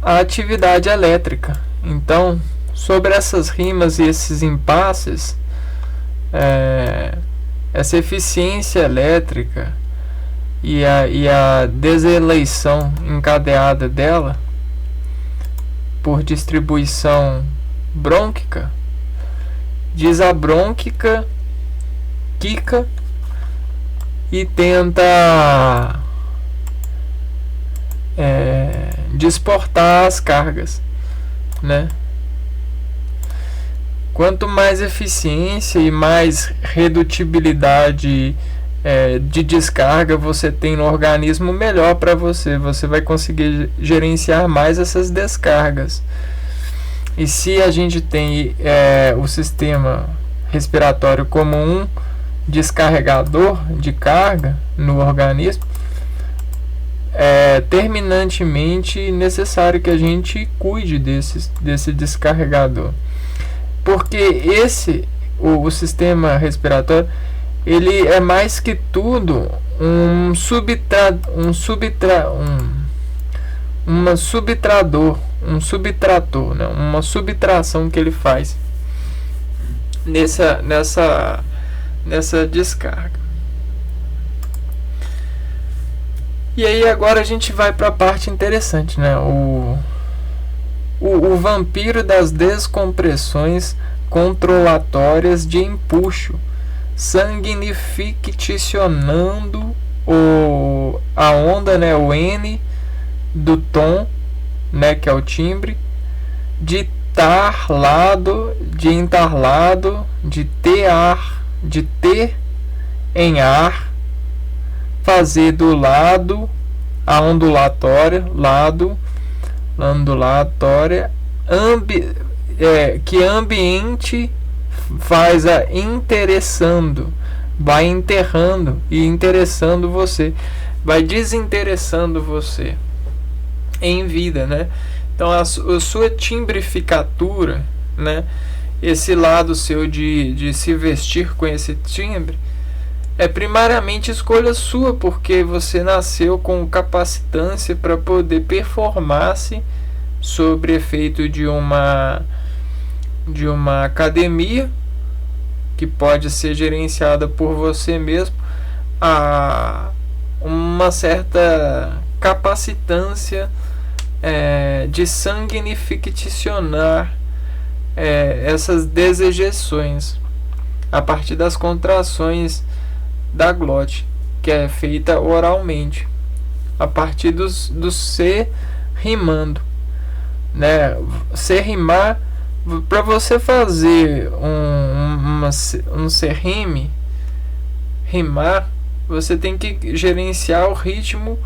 a atividade elétrica. Então, sobre essas rimas e esses impasses, essa eficiência elétrica e a deseleição encadeada dela por distribuição brônquica, diz a brônquica quica e tenta desportar as cargas, né? Quanto mais eficiência e mais redutibilidade de descarga você tem no organismo, melhor para você. Você vai conseguir gerenciar mais essas descargas. E se a gente tem o sistema respiratório como um descarregador de carga no organismo, é terminantemente necessário que a gente cuide desse descarregador, porque o sistema respiratório, ele é mais que tudo um subtrator, né? Uma subtração que ele faz nessa descarga. E aí agora a gente vai para a parte interessante, né? O vampiro das descompressões controlatórias de empuxo, sanguinificacionando a onda, né? O N do tom, né? Que é o timbre, de entarlado, de ter em ar, fazer do lado, a ondulatória, que ambiente faz a interessando, vai enterrando e interessando você, vai desinteressando você em vida, né? Então a sua timbrificatura, né? Esse lado seu de se vestir com esse timbre é primariamente escolha sua, porque você nasceu com capacitância para poder performar-se sobre efeito de uma academia que pode ser gerenciada por você mesmo, a uma certa capacitância de sanguinificacionar essas desejeções a partir das contrações da glote, que é feita oralmente, a partir do ser rimando, né? Ser rimar, para você fazer um ser rimar, você tem que gerenciar o ritmo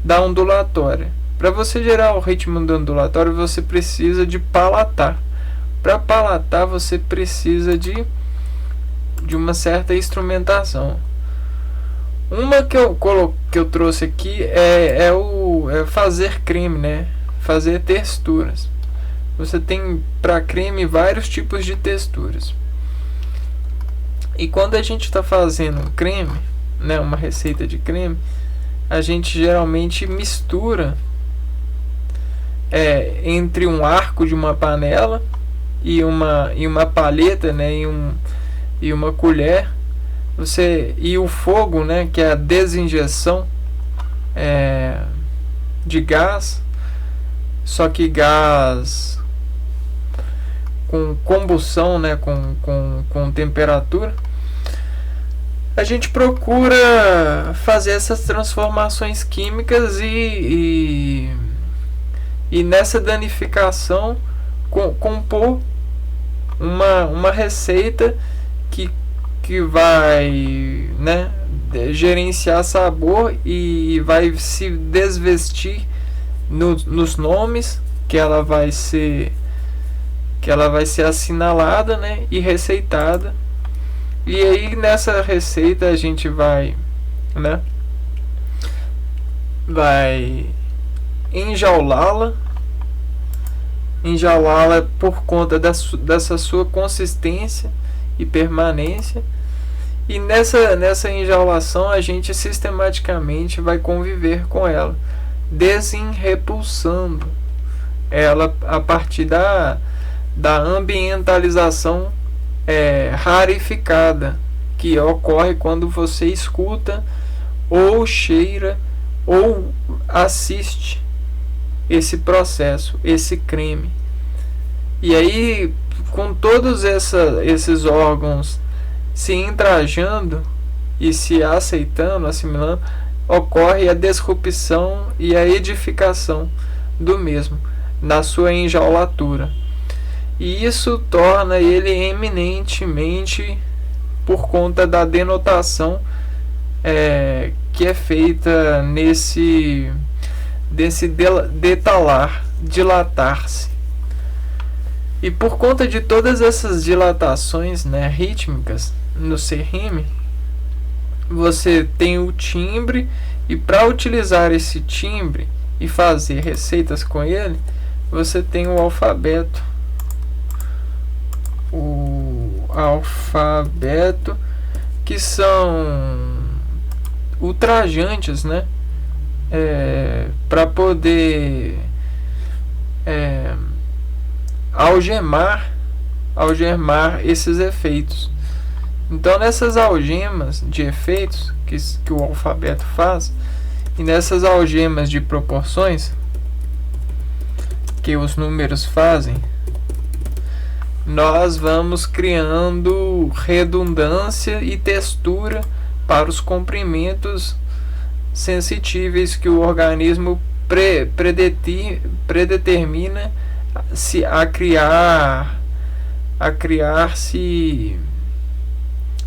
da ondulatória. Para você gerar o ritmo da ondulatória, você precisa de palatar. Para palatar, você precisa de uma certa instrumentação. Uma que eu trouxe aqui é fazer creme, né? Fazer texturas. Você tem para creme vários tipos de texturas. E quando a gente está fazendo um creme, né, uma receita de creme, a gente geralmente mistura entre um arco de uma panela e uma palheta, né, e uma colher, e o fogo, né, que é a desinjeção de gás, só que gás com combustão, né, com temperatura. A gente procura fazer essas transformações químicas e nessa danificação compor uma receita que vai, né, gerenciar sabor e vai se desvestir nos nomes que ela vai ser assinalada, né, e receitada. E aí nessa receita a gente vai, né, vai enjaulá-la por conta dessa sua consistência e permanência. E nessa enjaulação a gente sistematicamente vai conviver com ela, desenrepulsando ela a partir da ambientalização rarificada que ocorre quando você escuta ou cheira ou assiste esse processo, esse creme. E aí, com todos esses órgãos se entrajando e se aceitando, assimilando, ocorre a disrupção e a edificação do mesmo na sua enjaulatura. E isso torna ele eminentemente por conta da denotação que é feita desse detalar, dilatar-se. E por conta de todas essas dilatações, né, rítmicas no ser rime, você tem o timbre E para utilizar esse timbre e fazer receitas com ele, você tem o alfabeto. O alfabeto, que são ultrajantes, né? Para poder algemar esses efeitos. Então, nessas algemas de efeitos que o alfabeto faz, e nessas algemas de proporções que os números fazem, nós vamos criando redundância e textura para os comprimentos sensitíveis que o organismo predetermina a criar-se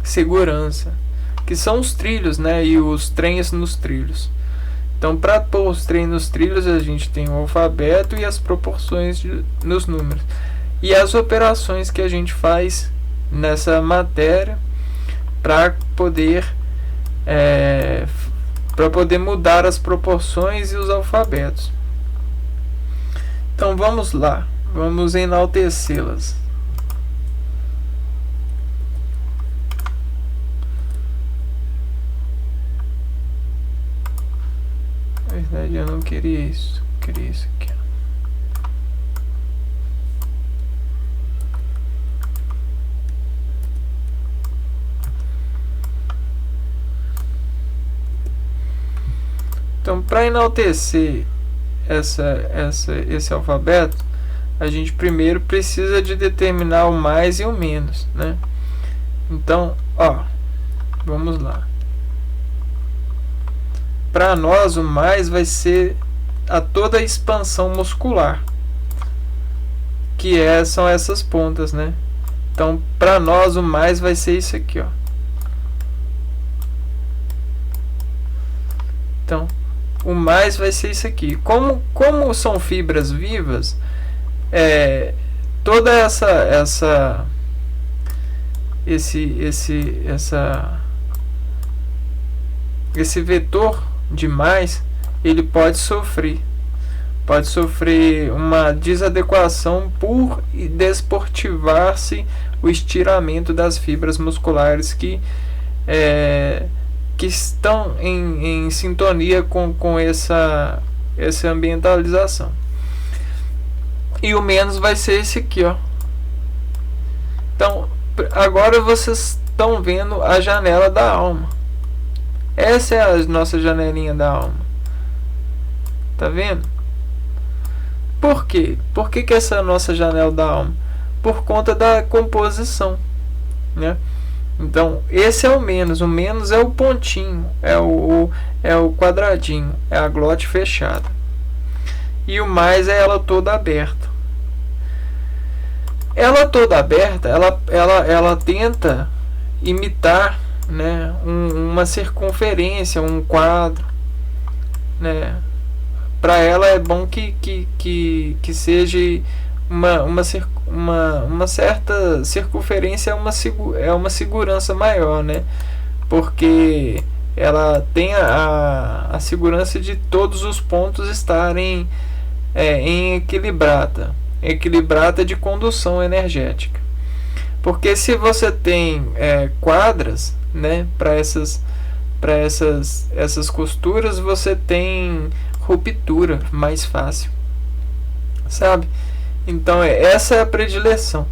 segurança, que são os trilhos, né, e os trens nos trilhos. Então, para pôr os trens nos trilhos, a gente tem o alfabeto e as proporções nos números. E as operações que a gente faz nessa matéria para poder mudar as proporções e os alfabetos. Então vamos lá, vamos enaltecê-las. Na verdade, eu não queria isso, eu queria isso aqui. Então, para enaltecer esse alfabeto, a gente primeiro precisa de determinar o mais e o menos, né? Então, vamos lá. Para nós, o mais vai ser toda a expansão muscular, que são essas pontas, né? Então, para nós, o mais vai ser isso aqui, ó. Então, o mais vai ser isso aqui. Como são fibras vivas, toda esse vetor de mais, ele pode sofrer uma desadequação por desportivar-se o estiramento das fibras musculares que estão em sintonia com essa ambientalização. E o menos vai ser esse aqui, ó. Então, agora vocês estão vendo a janela da alma. Essa é a nossa janelinha da alma. Tá vendo? Por quê? Por que essa é a nossa janela da alma? Por conta da composição, né? Então, esse é o menos é o pontinho, é o quadradinho, é a glote fechada. E o mais é ela toda aberta. Ela toda aberta, ela tenta imitar, né, uma circunferência, um quadro, né? Para ela é bom que seja uma certa circunferência, é uma segurança maior, né? Porque ela tem a segurança de todos os pontos estarem em equilibrada de condução energética. Porque se você tem quadras, né, para essas costuras, você tem ruptura mais fácil, sabe? Então essa é a predileção,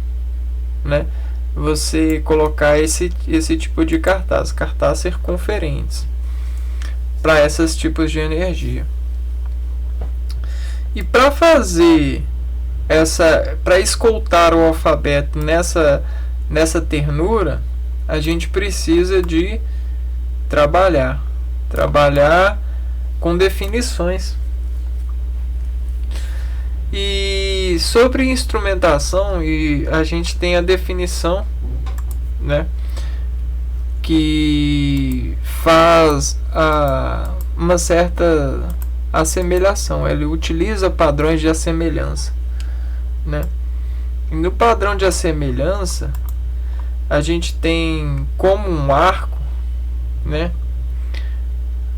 né? Você colocar esse tipo de cartaz circunferentes para esses tipos de energia. E para fazer para escoltar o alfabeto nessa ternura, a gente precisa de trabalhar com definições. E sobre instrumentação, a gente tem a definição, né, que faz uma certa assemelhação. Ele utiliza padrões de assemelhança, né? E no padrão de assemelhança, a gente tem como um arco, né,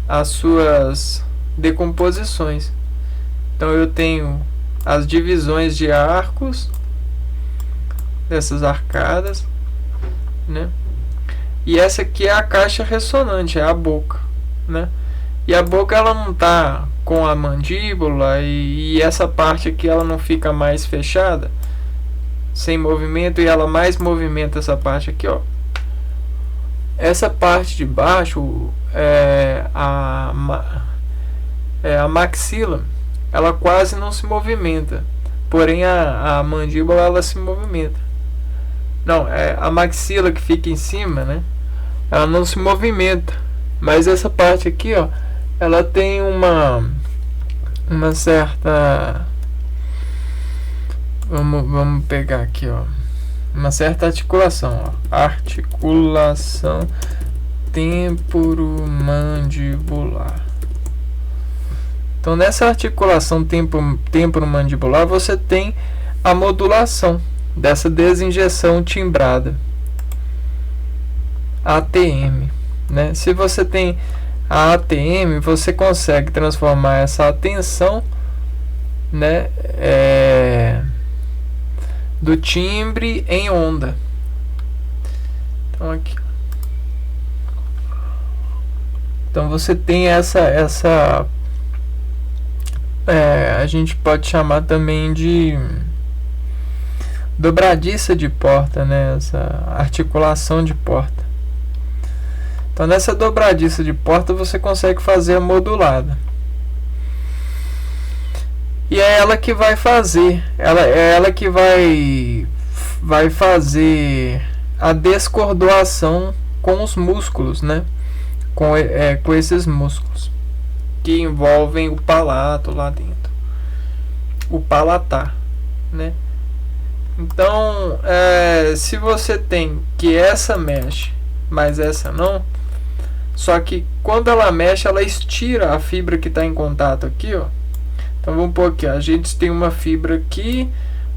as suas decomposições. Então eu tenho as divisões de arcos dessas arcadas, né? E essa aqui é a caixa ressonante, é a boca, né? E a boca ela não tá com a mandíbula e essa parte aqui ela não fica mais fechada, sem movimento, e ela mais movimenta essa parte aqui, ó. Essa parte de baixo é a maxila, ela quase não se movimenta, porém a mandíbula ela se movimenta. Não, é a maxila que fica em cima, né? Ela não se movimenta, mas essa parte aqui, ó, ela tem uma certa, vamos pegar aqui, ó, uma certa articulação, ó, articulação temporomandibular. Então nessa articulação temporomandibular você tem a modulação dessa desinjeção timbrada, ATM, né? Se você tem a ATM, você consegue transformar essa atenção, né, do timbre em onda. Então aqui, então você tem essa a gente pode chamar também de dobradiça de porta, né? Essa articulação de porta. Então nessa dobradiça de porta você consegue fazer a modulada. E é ela que vai fazer, ela que vai fazer a descordoação com os músculos, né? Com esses músculos que envolvem o palato lá dentro, o palatar, né? Então, se você tem que essa mexe, mas essa não, só que quando ela mexe, ela estira a fibra que está em contato aqui, ó. Então vamos pôr aqui, ó. A gente tem uma fibra aqui,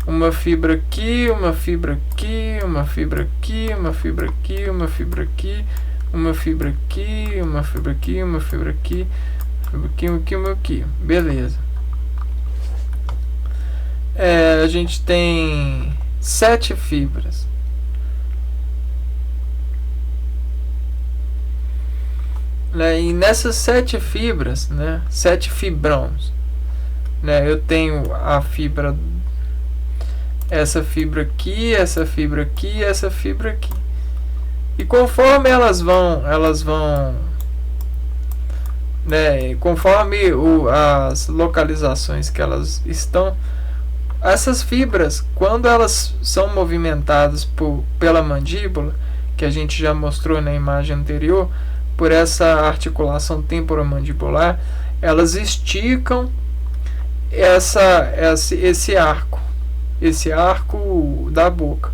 uma fibra aqui, uma fibra aqui, uma fibra aqui, uma fibra aqui, uma fibra aqui, uma fibra aqui, uma fibra aqui, uma fibra aqui, uma aqui, beleza. A gente tem 7 fibras. E nessas 7 fibras, né, 7 fibrões, né, eu tenho a fibra, essa fibra aqui, essa fibra aqui, essa fibra aqui. E conforme elas vão, né, conforme as localizações que elas estão, essas fibras, quando elas são movimentadas pela mandíbula, que a gente já mostrou na imagem anterior, por essa articulação temporomandibular, elas esticam esse arco da boca.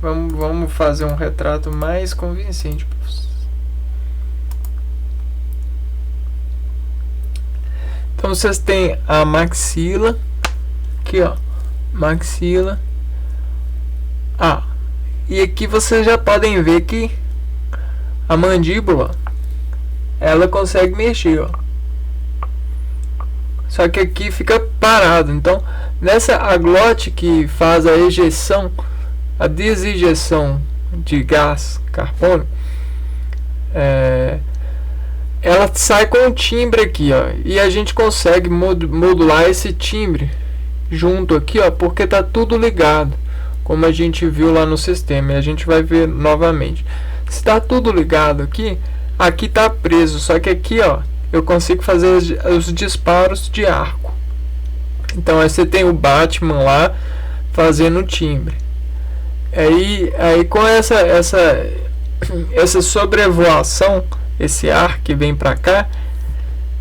Vamos fazer um retrato mais convincente para vocês. Então vocês têm a maxila aqui, ó, maxila. E aqui vocês já podem ver que a mandíbula ela consegue mexer, ó. Só que aqui fica parado. Então nessa aglote que faz a ejeção, a desinjeção de gás carbônico, ela sai com o timbre aqui, ó, e a gente consegue modular esse timbre junto aqui, ó, porque tá tudo ligado, como a gente viu lá no sistema, e a gente vai ver novamente. Se está tudo ligado aqui está preso, só que aqui, ó, eu consigo fazer os disparos de arco. Então aí você tem o Batman lá fazendo o timbre. Aí com essa sobrevoação, esse ar que vem para cá,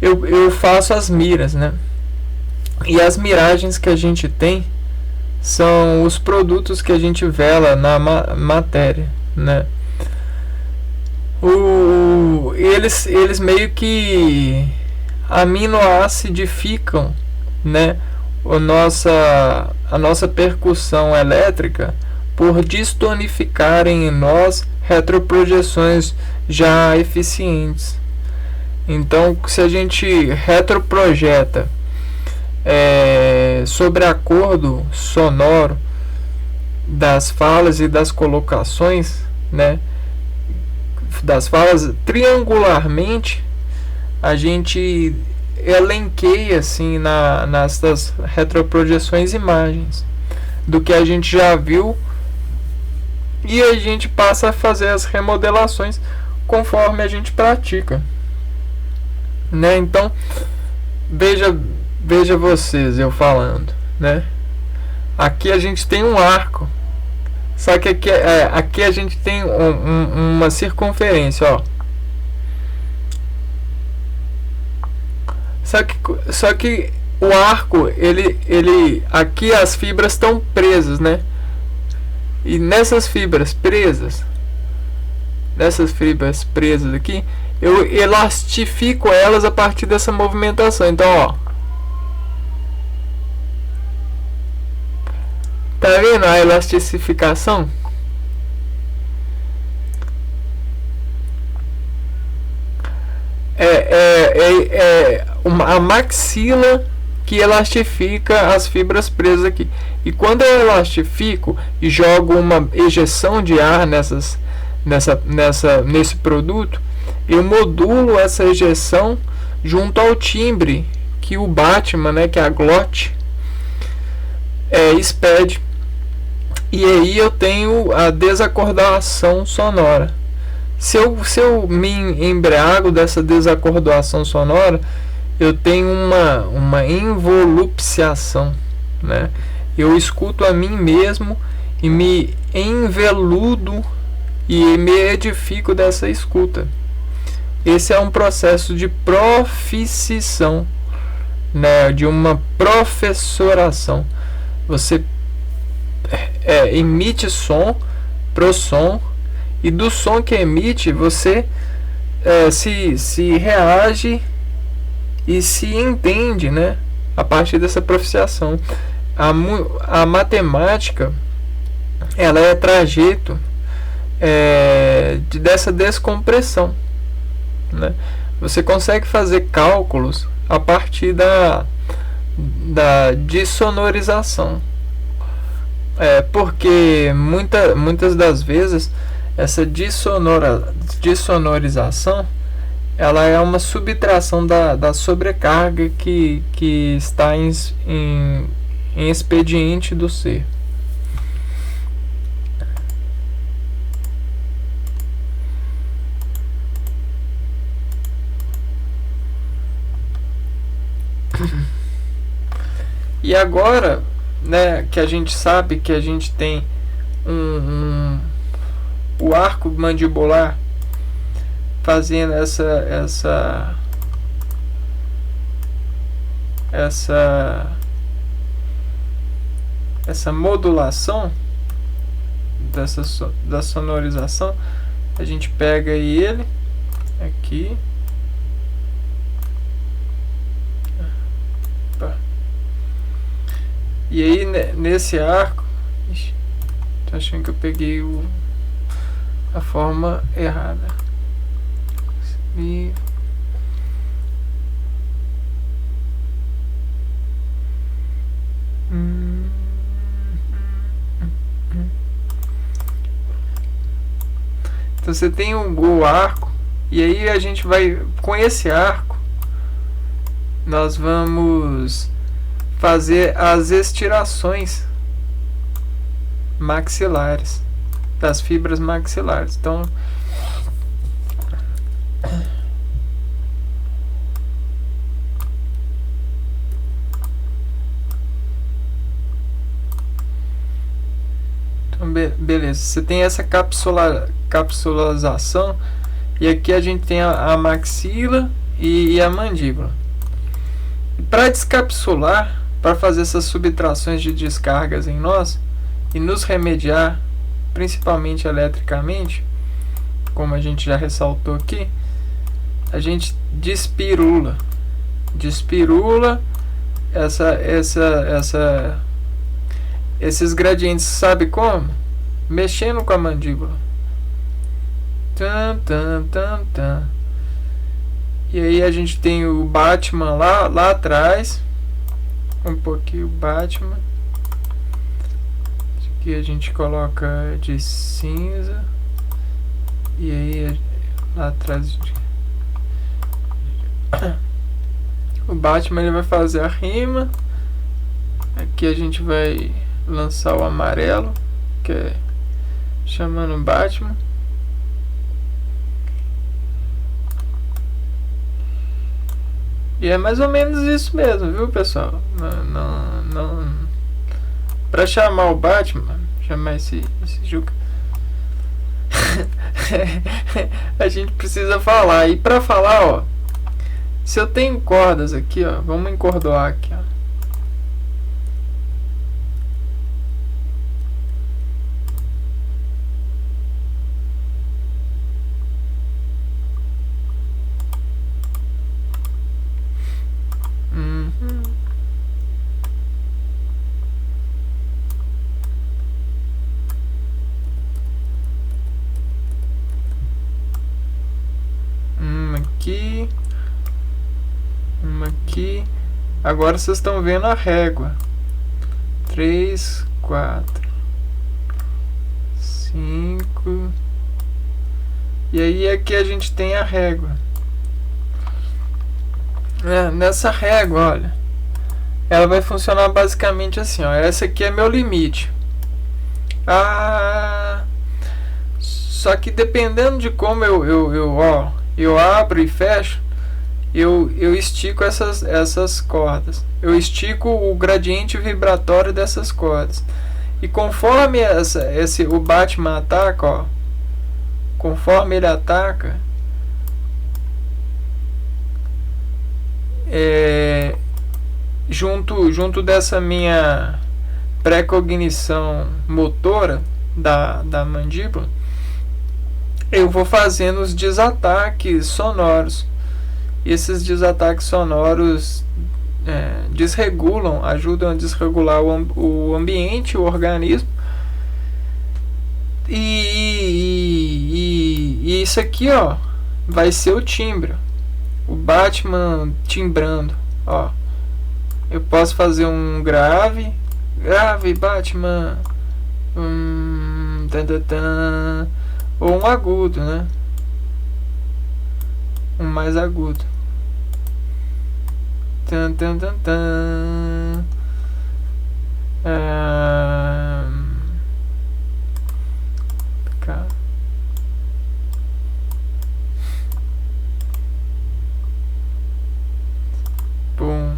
eu faço as miras, né? E as miragens que a gente tem são os produtos que a gente vela na matéria, né? Eles meio que aminoacidificam, né, a nossa percussão elétrica por destonificarem em nós retroprojeções já eficientes. Então, se a gente retroprojeta sobre acordo sonoro das falas e das colocações, né, das falas triangularmente, a gente elenqueia assim nessas retroprojeções imagens do que a gente já viu, e a gente passa a fazer as remodelações conforme a gente pratica, né? Então veja vocês eu falando, né? Aqui a gente tem um arco, só que aqui a gente tem uma circunferência, ó. Só que o arco, ele aqui as fibras estão presas, né? E nessas fibras presas aqui, eu elastifico elas a partir dessa movimentação. Então, ó, tá vendo a elastificação? A maxila que elastifica as fibras presas aqui. E quando eu elastifico e jogo uma ejeção de ar nesse produto, eu modulo essa ejeção junto ao timbre que o Batman, né, que é a glote, expede. E aí eu tenho a desacordação sonora. Se eu me embriago dessa desacordação sonora, eu tenho uma involupciação, né? Eu escuto a mim mesmo e me enveludo e me edifico dessa escuta. Esse é um processo de proficição, né? De uma professoração. Você emite som pro som, e do som que emite você se reage e se entende, né, a partir dessa proficiação. A matemática, ela é trajeto dessa descompressão, né? Você consegue fazer cálculos a partir da dissonorização, porque muitas das vezes essa dissonorização, ela é uma subtração da sobrecarga que está em expediente do ser. E agora, né, que a gente sabe que a gente tem o arco mandibular fazendo essa modulação da sonorização, a gente pega ele aqui. E aí nesse arco, tô achando que eu peguei a forma errada. E então você tem o arco, e aí a gente vai, com esse arco, nós vamos fazer as estirações maxilares, das fibras maxilares. Então beleza, você tem essa capsularização, e aqui a gente tem a maxila e a mandíbula. Para descapsular, para fazer essas subtrações de descargas em nós e nos remediar, principalmente eletricamente, como a gente já ressaltou aqui, a gente despirula esses gradientes, sabe como? Mexendo com a mandíbula. E aí a gente tem o Batman lá atrás. Um pouquinho o Batman. Aqui a gente coloca de cinza. E aí lá atrás o Batman ele vai fazer a rima. Aqui a gente vai lançar o amarelo, que é chamando o Batman. E é mais ou menos isso mesmo, viu, pessoal? Não pra chamar o Batman, chamar esse jogo, a gente precisa falar. E pra falar, ó, se eu tenho cordas aqui, ó, vamos encordoar aqui, ó. Aqui, uma aqui. Agora vocês estão vendo a régua. 3, 4, 5. E aí aqui a gente tem a régua. Nessa régua, olha, ela vai funcionar basicamente assim, ó. Essa aqui é meu limite. Só que dependendo de como eu abro e fecho, eu estico essas cordas. Eu estico o gradiente vibratório dessas cordas. E conforme o Batman ataca, ó, conforme ele ataca, junto dessa minha pré-cognição motora da mandíbula, eu vou fazendo os desataques sonoros. E esses desataques sonoros ajudam a desregular o ambiente, o organismo. E isso aqui, ó, vai ser o timbre. O Batman timbrando, ó. Eu posso fazer um grave Batman, ou um agudo, né? Um mais agudo. Tan, tan, tan, tan. Cá. Bom.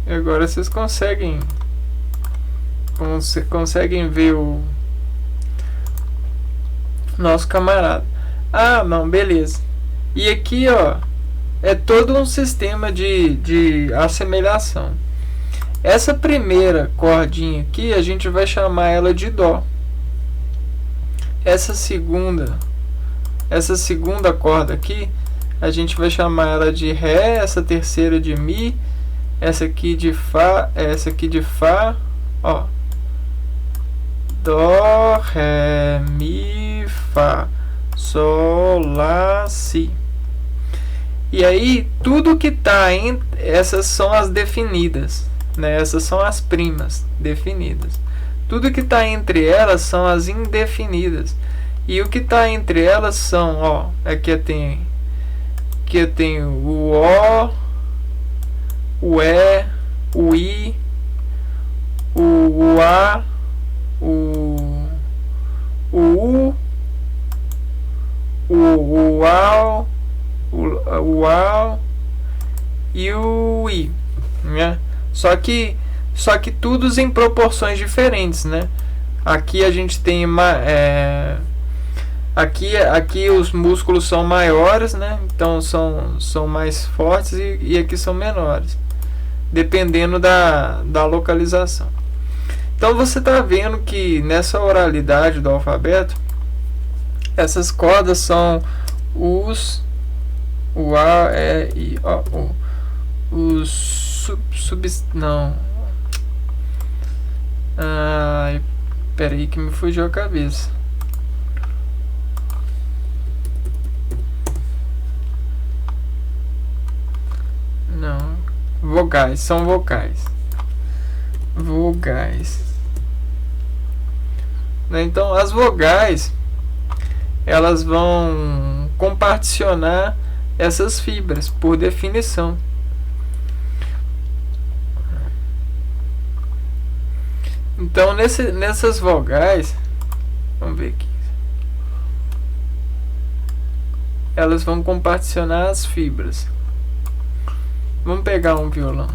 E agora vocês conseguem ver o nosso camarada. Não, beleza. E aqui, ó, é todo um sistema de assemelhação. Essa primeira cordinha aqui, a gente vai chamar ela de Dó. Essa segunda corda aqui, a gente vai chamar ela de Ré. Essa terceira de Mi. Essa aqui de Fá. Essa aqui de Fá. Ó. Dó, Ré, Mi, Fá, Sol, Lá, Si. E aí, tudo que tá em... Essas são as definidas, né? Essas são as primas definidas. Tudo que tá entre elas são as indefinidas. E o que tá entre elas são, ó... Aqui eu tenho o O, o E, o I, o A, o U, o AU, o AU e o I, né? Só que todos em proporções diferentes, né? Aqui a gente tem aqui os músculos são maiores, né? Então são mais fortes e aqui são menores, dependendo da localização. Então você está vendo que nessa oralidade do alfabeto, essas cordas são o A, E, I, O, U. Os não. Ai, peraí que me fugiu a cabeça. Não. Vogais, são vocais. Vogais. Então as vogais, elas vão comparticionar essas fibras por definição. Então nessas vogais, vamos ver aqui, elas vão comparticionar as fibras. Vamos pegar um violão.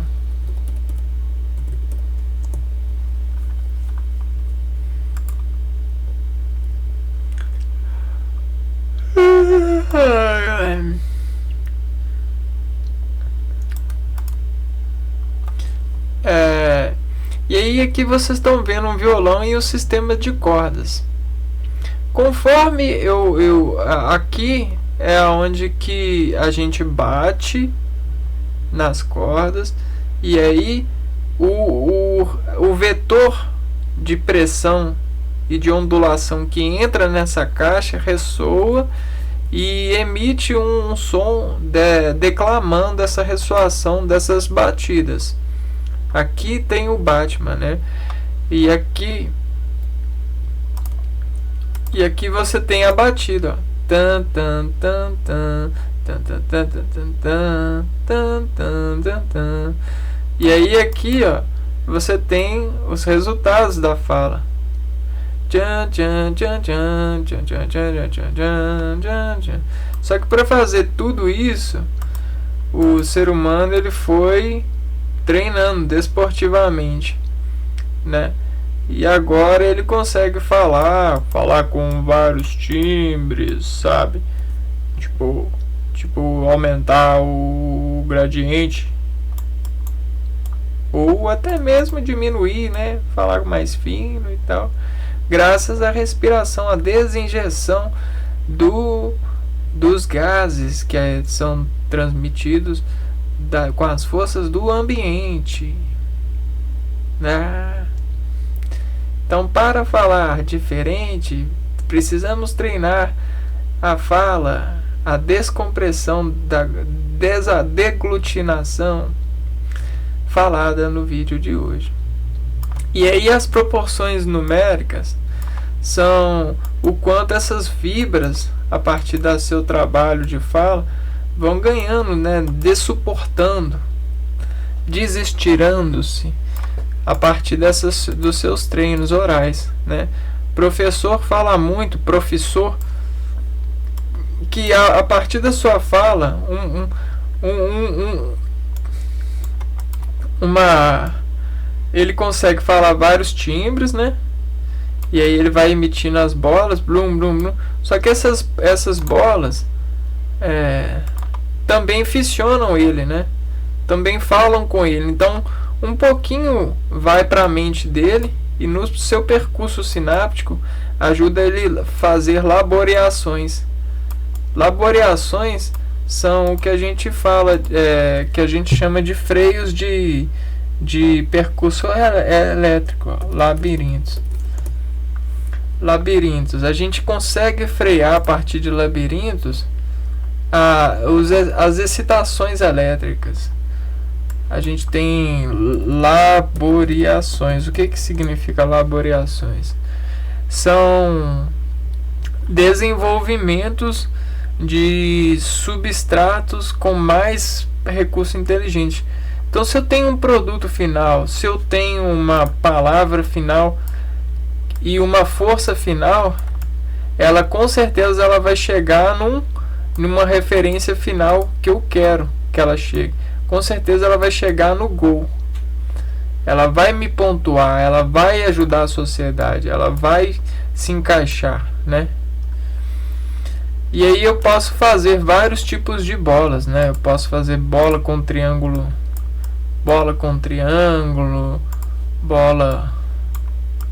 E aí aqui vocês estão vendo um violão e o sistema de cordas. Conforme aqui é onde que a gente bate nas cordas, e aí o vetor de pressão e de ondulação que entra nessa caixa ressoa e emite um som declamando essa ressoação dessas batidas. Aqui tem o Batman, né? E aqui você tem a batida, ó. Tan tan tan tan tan tan tan tan tan tan tan tan. E aí aqui, ó, você tem os resultados da fala. Só que para fazer tudo isso, o ser humano ele foi treinando desportivamente, né? E agora ele consegue falar com vários timbres, sabe? Tipo aumentar o gradiente, ou até mesmo diminuir, né? Falar mais fino e tal, graças à respiração, à desinjeção dos gases que são transmitidos com as forças do ambiente, né? Então, para falar diferente, precisamos treinar a fala, a descompressão, a deglutinação falada no vídeo de hoje. E aí as proporções numéricas são o quanto essas fibras, a partir do seu trabalho de fala, vão ganhando, né, dessuportando, desestirando-se a partir dos seus treinos orais, né? Professor fala muito, professor, que a partir da sua fala, ele consegue falar vários timbres, né? E aí ele vai emitindo as bolas, blum, blum, blum. Só que essas bolas também fissionam ele, né? Também falam com ele. Então, um pouquinho vai para a mente dele e no seu percurso sináptico ajuda ele a fazer laboreações. Laboreações são o que a gente fala, que a gente chama de freios de percurso elétrico, ó, labirintos. A gente consegue frear a partir de labirintos as excitações elétricas. A gente tem laboreações. O que significa laboreações? São desenvolvimentos de substratos com mais recurso inteligente. Então, se eu tenho um produto final, se eu tenho uma palavra final e uma força final, ela com certeza ela vai chegar numa referência final que eu quero que ela chegue. Com certeza ela vai chegar no gol. Ela vai me pontuar, ela vai ajudar a sociedade, ela vai se encaixar, né? E aí eu posso fazer vários tipos de bolas, né? Eu posso fazer bola com triângulo, bola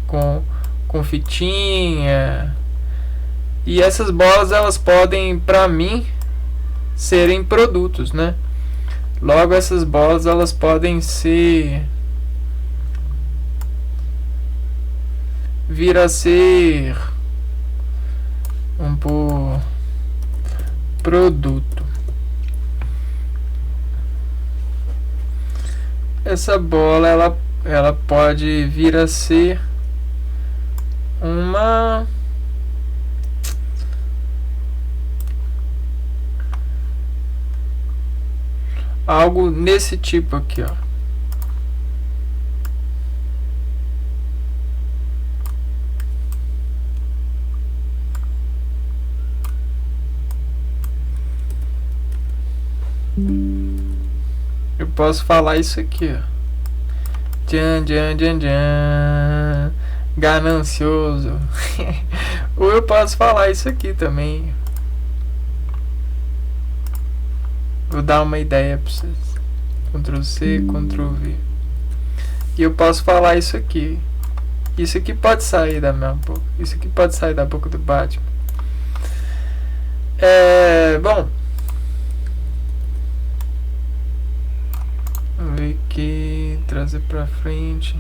com fitinha. E essas bolas elas podem, para mim, serem produtos, né? Logo, essas bolas elas podem vir a ser um produto. Essa bola ela pode vir a ser algo nesse tipo aqui, ó. Eu posso falar isso aqui, ó. Tchan, tchan, tchan, tchan. Ganancioso. Ou eu posso falar isso aqui também. Vou dar uma ideia pra vocês. Ctrl C, Ctrl V. E eu posso falar isso aqui. Isso aqui pode sair da minha boca. Isso aqui pode sair da boca do Batman. Bom. Vamos ver aqui. Trazer pra frente.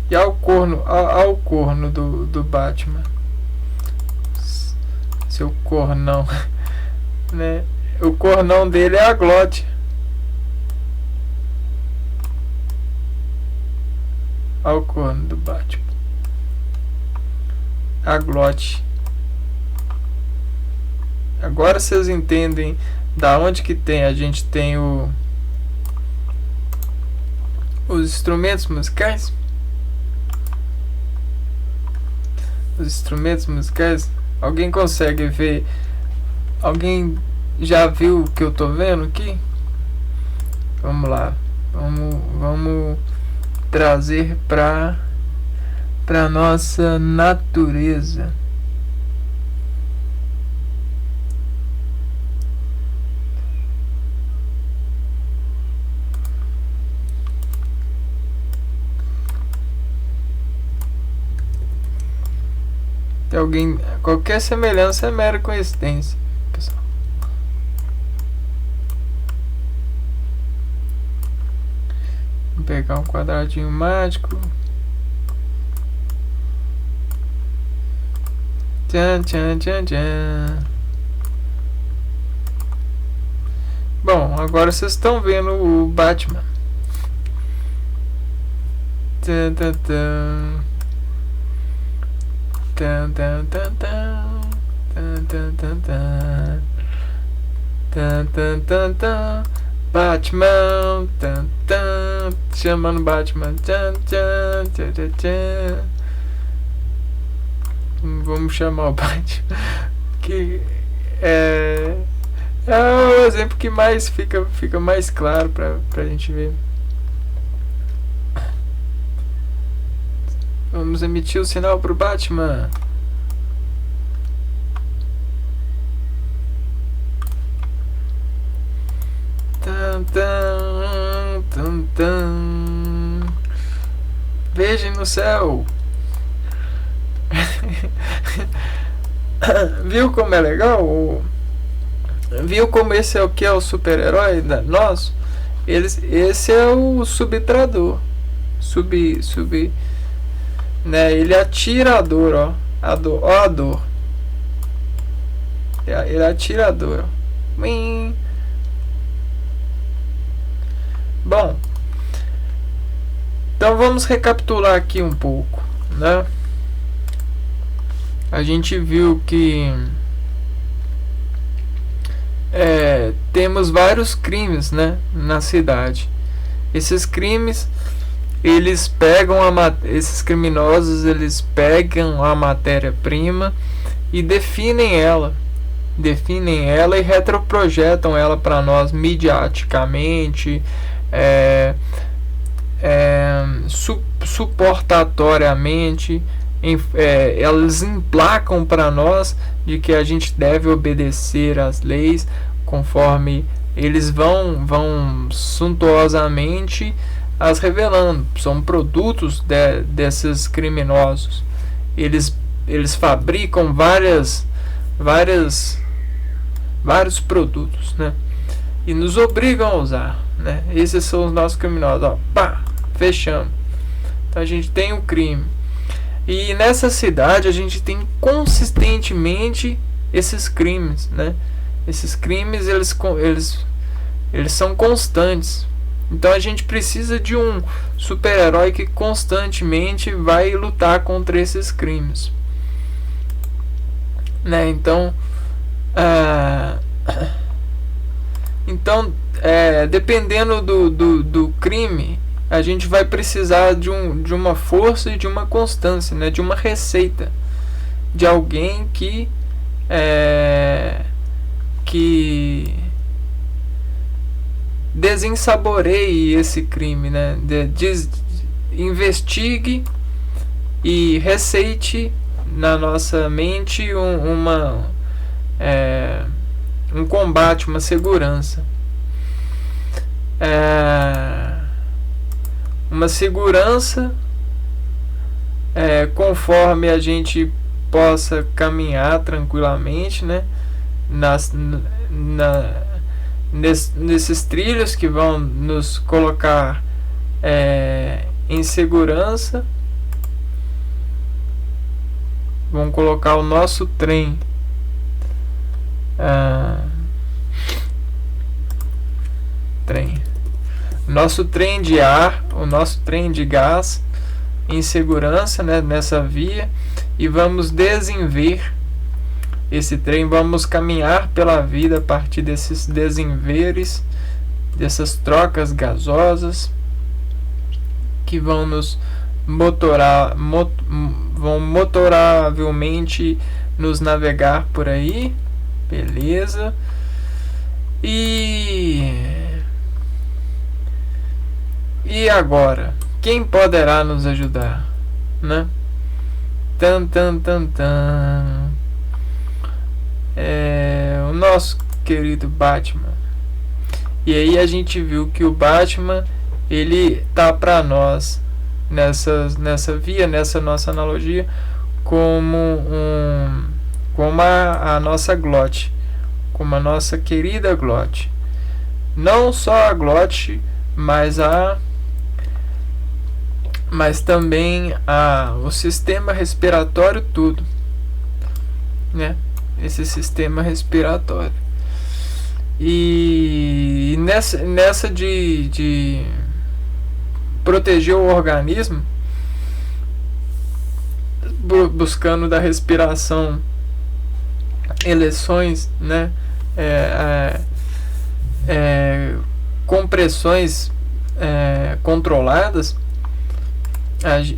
E ao corno do Batman. Seu cornão. Né? O cornão dele é a glote. Ao corno do Batman. A glote. Agora vocês entendem da onde que tem. A gente tem os instrumentos musicais. Os instrumentos musicais. Alguém consegue ver? Alguém já viu o que eu tô vendo aqui? Vamos lá. Vamos trazer para nossa natureza. Qualquer semelhança é mera coincidência, pessoal. Vou pegar um quadradinho mágico. Tchan, tchan, tchan, tchan. Bom, agora vocês estão vendo o Batman. Tchan, tchan, tchan. Tan, tan, tan, tan. Tan, tan, tan, tan. Tan, tan, tan, tan. Batman, tan, tan. Chamando Batman. Tchan, tchan, tchan, tchan, tchan. Vamos chamar o Batman. Que é o exemplo que mais fica mais claro pra gente ver. Vamos emitir o sinal pro Batman. Tan, tan, tan, tan. Vejam no céu. Viu como é legal? Viu como esse é o que é o super-herói nosso? Esse é o subtrador. Né? Ele atira a dor, ó. A dor. Ele atira a dor, ó. Bom, então vamos recapitular aqui um pouco, né? A gente viu que temos vários crimes, né, na cidade. Esses crimes, eles pegam esses criminosos, eles pegam a matéria-prima e definem ela e retroprojetam ela para nós midiaticamente, suportatoriamente. Elas emplacam para nós de que a gente deve obedecer às leis conforme eles vão suntuosamente as revelando. São produtos desses criminosos. Eles eles fabricam vários produtos, né? E nos obrigam a usar, né? Esses são os nossos criminosos, ó, pá, fechamos. Então a gente tem o crime. E nessa cidade a gente tem consistentemente esses crimes, né? Esses crimes, eles são constantes. Então a gente precisa de um super-herói que constantemente vai lutar contra esses crimes, né? Então, dependendo do crime, a gente vai precisar de uma força e de uma constância, né? De uma receita, de alguém que desensaboreie esse crime, né? Investigue e receite na nossa mente um combate, uma segurança. Uma segurança conforme a gente possa caminhar tranquilamente, né? Nesses trilhos que vão nos colocar em segurança, vão colocar o nosso trem nosso trem de ar, o nosso trem de gás em segurança, né, nessa via, e vamos desenver esse trem, vamos caminhar pela vida a partir desses desenveres, dessas trocas gasosas que vão nos vão motoravelmente nos navegar por aí, beleza? E agora, quem poderá nos ajudar, né? O nosso querido Batman. E aí a gente viu que o Batman, ele tá para nós nessa via, nessa nossa analogia, como a nossa Glot, como a nossa querida Glot. Não só a Glot, mas também o sistema respiratório, tudo, né? Esse sistema respiratório. E nessa de proteger o organismo, buscando da respiração eleições, né? Compressões controladas,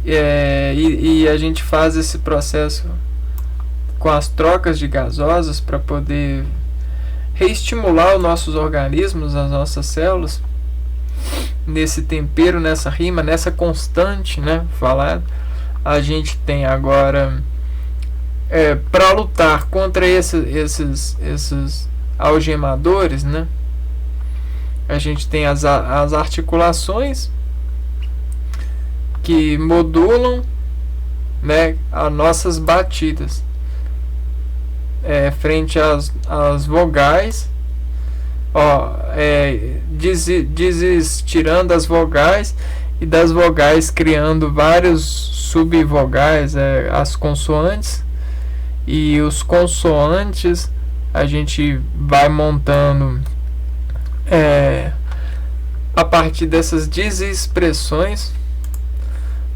e a gente faz esse processo com as trocas de gasosas para poder reestimular os nossos organismos, as nossas células, nesse tempero, nessa rima, nessa constante, né, falado. A gente tem agora para lutar contra esses algemadores, né? A gente tem as articulações que modulam, né, as nossas batidas frente às vogais, tirando as vogais, e das vogais criando vários subvogais, as consoantes, e os consoantes a gente vai montando a partir dessas desexpressões,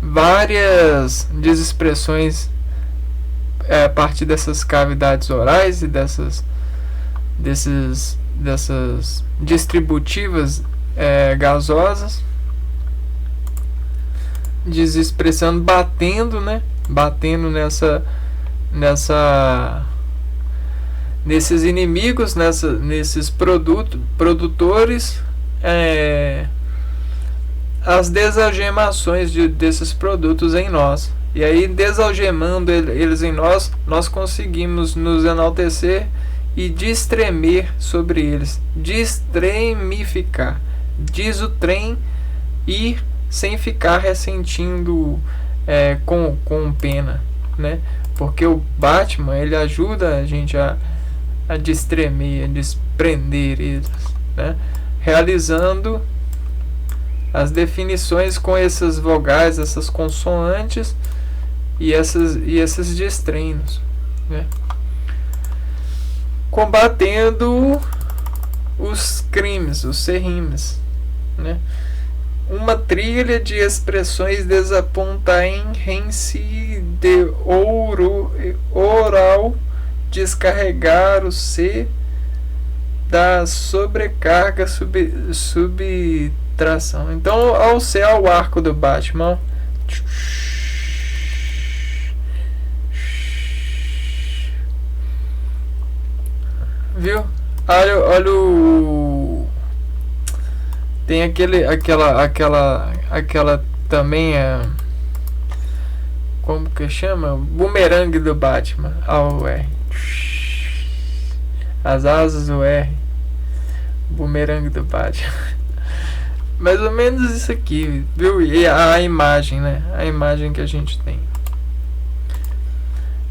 várias desexpressões a partir dessas cavidades orais e dessas distributivas gasosas, desexpressando, batendo, né? Batendo nesses inimigos, nesses produtores, as desalgemações desses produtos em nós. E aí, desalgemando eles em nós, nós conseguimos nos enaltecer e destremer sobre eles, destremificar. Diz o trem, ir sem ficar ressentindo com pena, né? porque o Batman ele ajuda a gente a destremer, a desprender eles, né? Realizando as definições com essas vogais, essas consoantes e esses destreinos, né? Combatendo os crimes, os serrimes, né? Uma trilha de expressões desapontaense de oral descarregar o C da sobrecarga subtração. Então, ao ser o arco do Batman, viu? Olha o tem aquela também como que chama? Bumerangue do Batman. O R. As asas do R. Bumerangue do Batman. Mais ou menos isso aqui, viu? E a imagem, né? A imagem que a gente tem.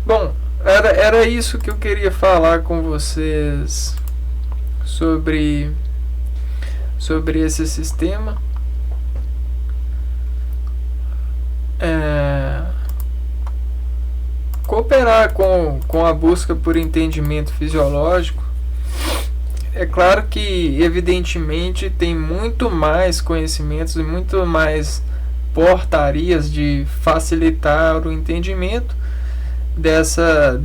Bom, era isso que eu queria falar com vocês sobre esse sistema. Cooperar com a busca por entendimento fisiológico. É claro que, evidentemente, tem muito mais conhecimentos e muito mais portarias de facilitar o entendimento dessa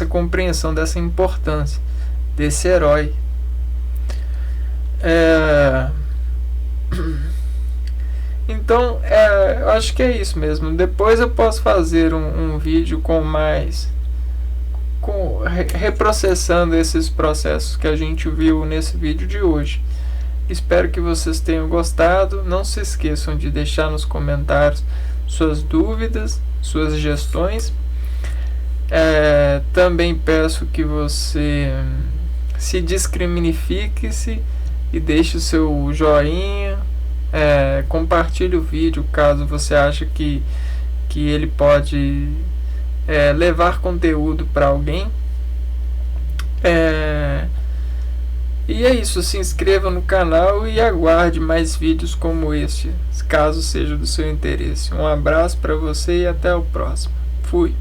compreensão, dessa importância desse herói. Então, eu acho que é isso mesmo. Depois eu posso fazer um vídeo reprocessando esses processos que a gente viu nesse vídeo de hoje. Espero que vocês tenham gostado. Não se esqueçam de deixar nos comentários suas dúvidas, suas sugestões. Também peço que você se discriminafique-se e deixe o seu joinha. Compartilhe o vídeo caso você ache que ele pode levar conteúdo para alguém. E é isso, se inscreva no canal e aguarde mais vídeos como este, caso seja do seu interesse. Um abraço para você e até o próximo. Fui!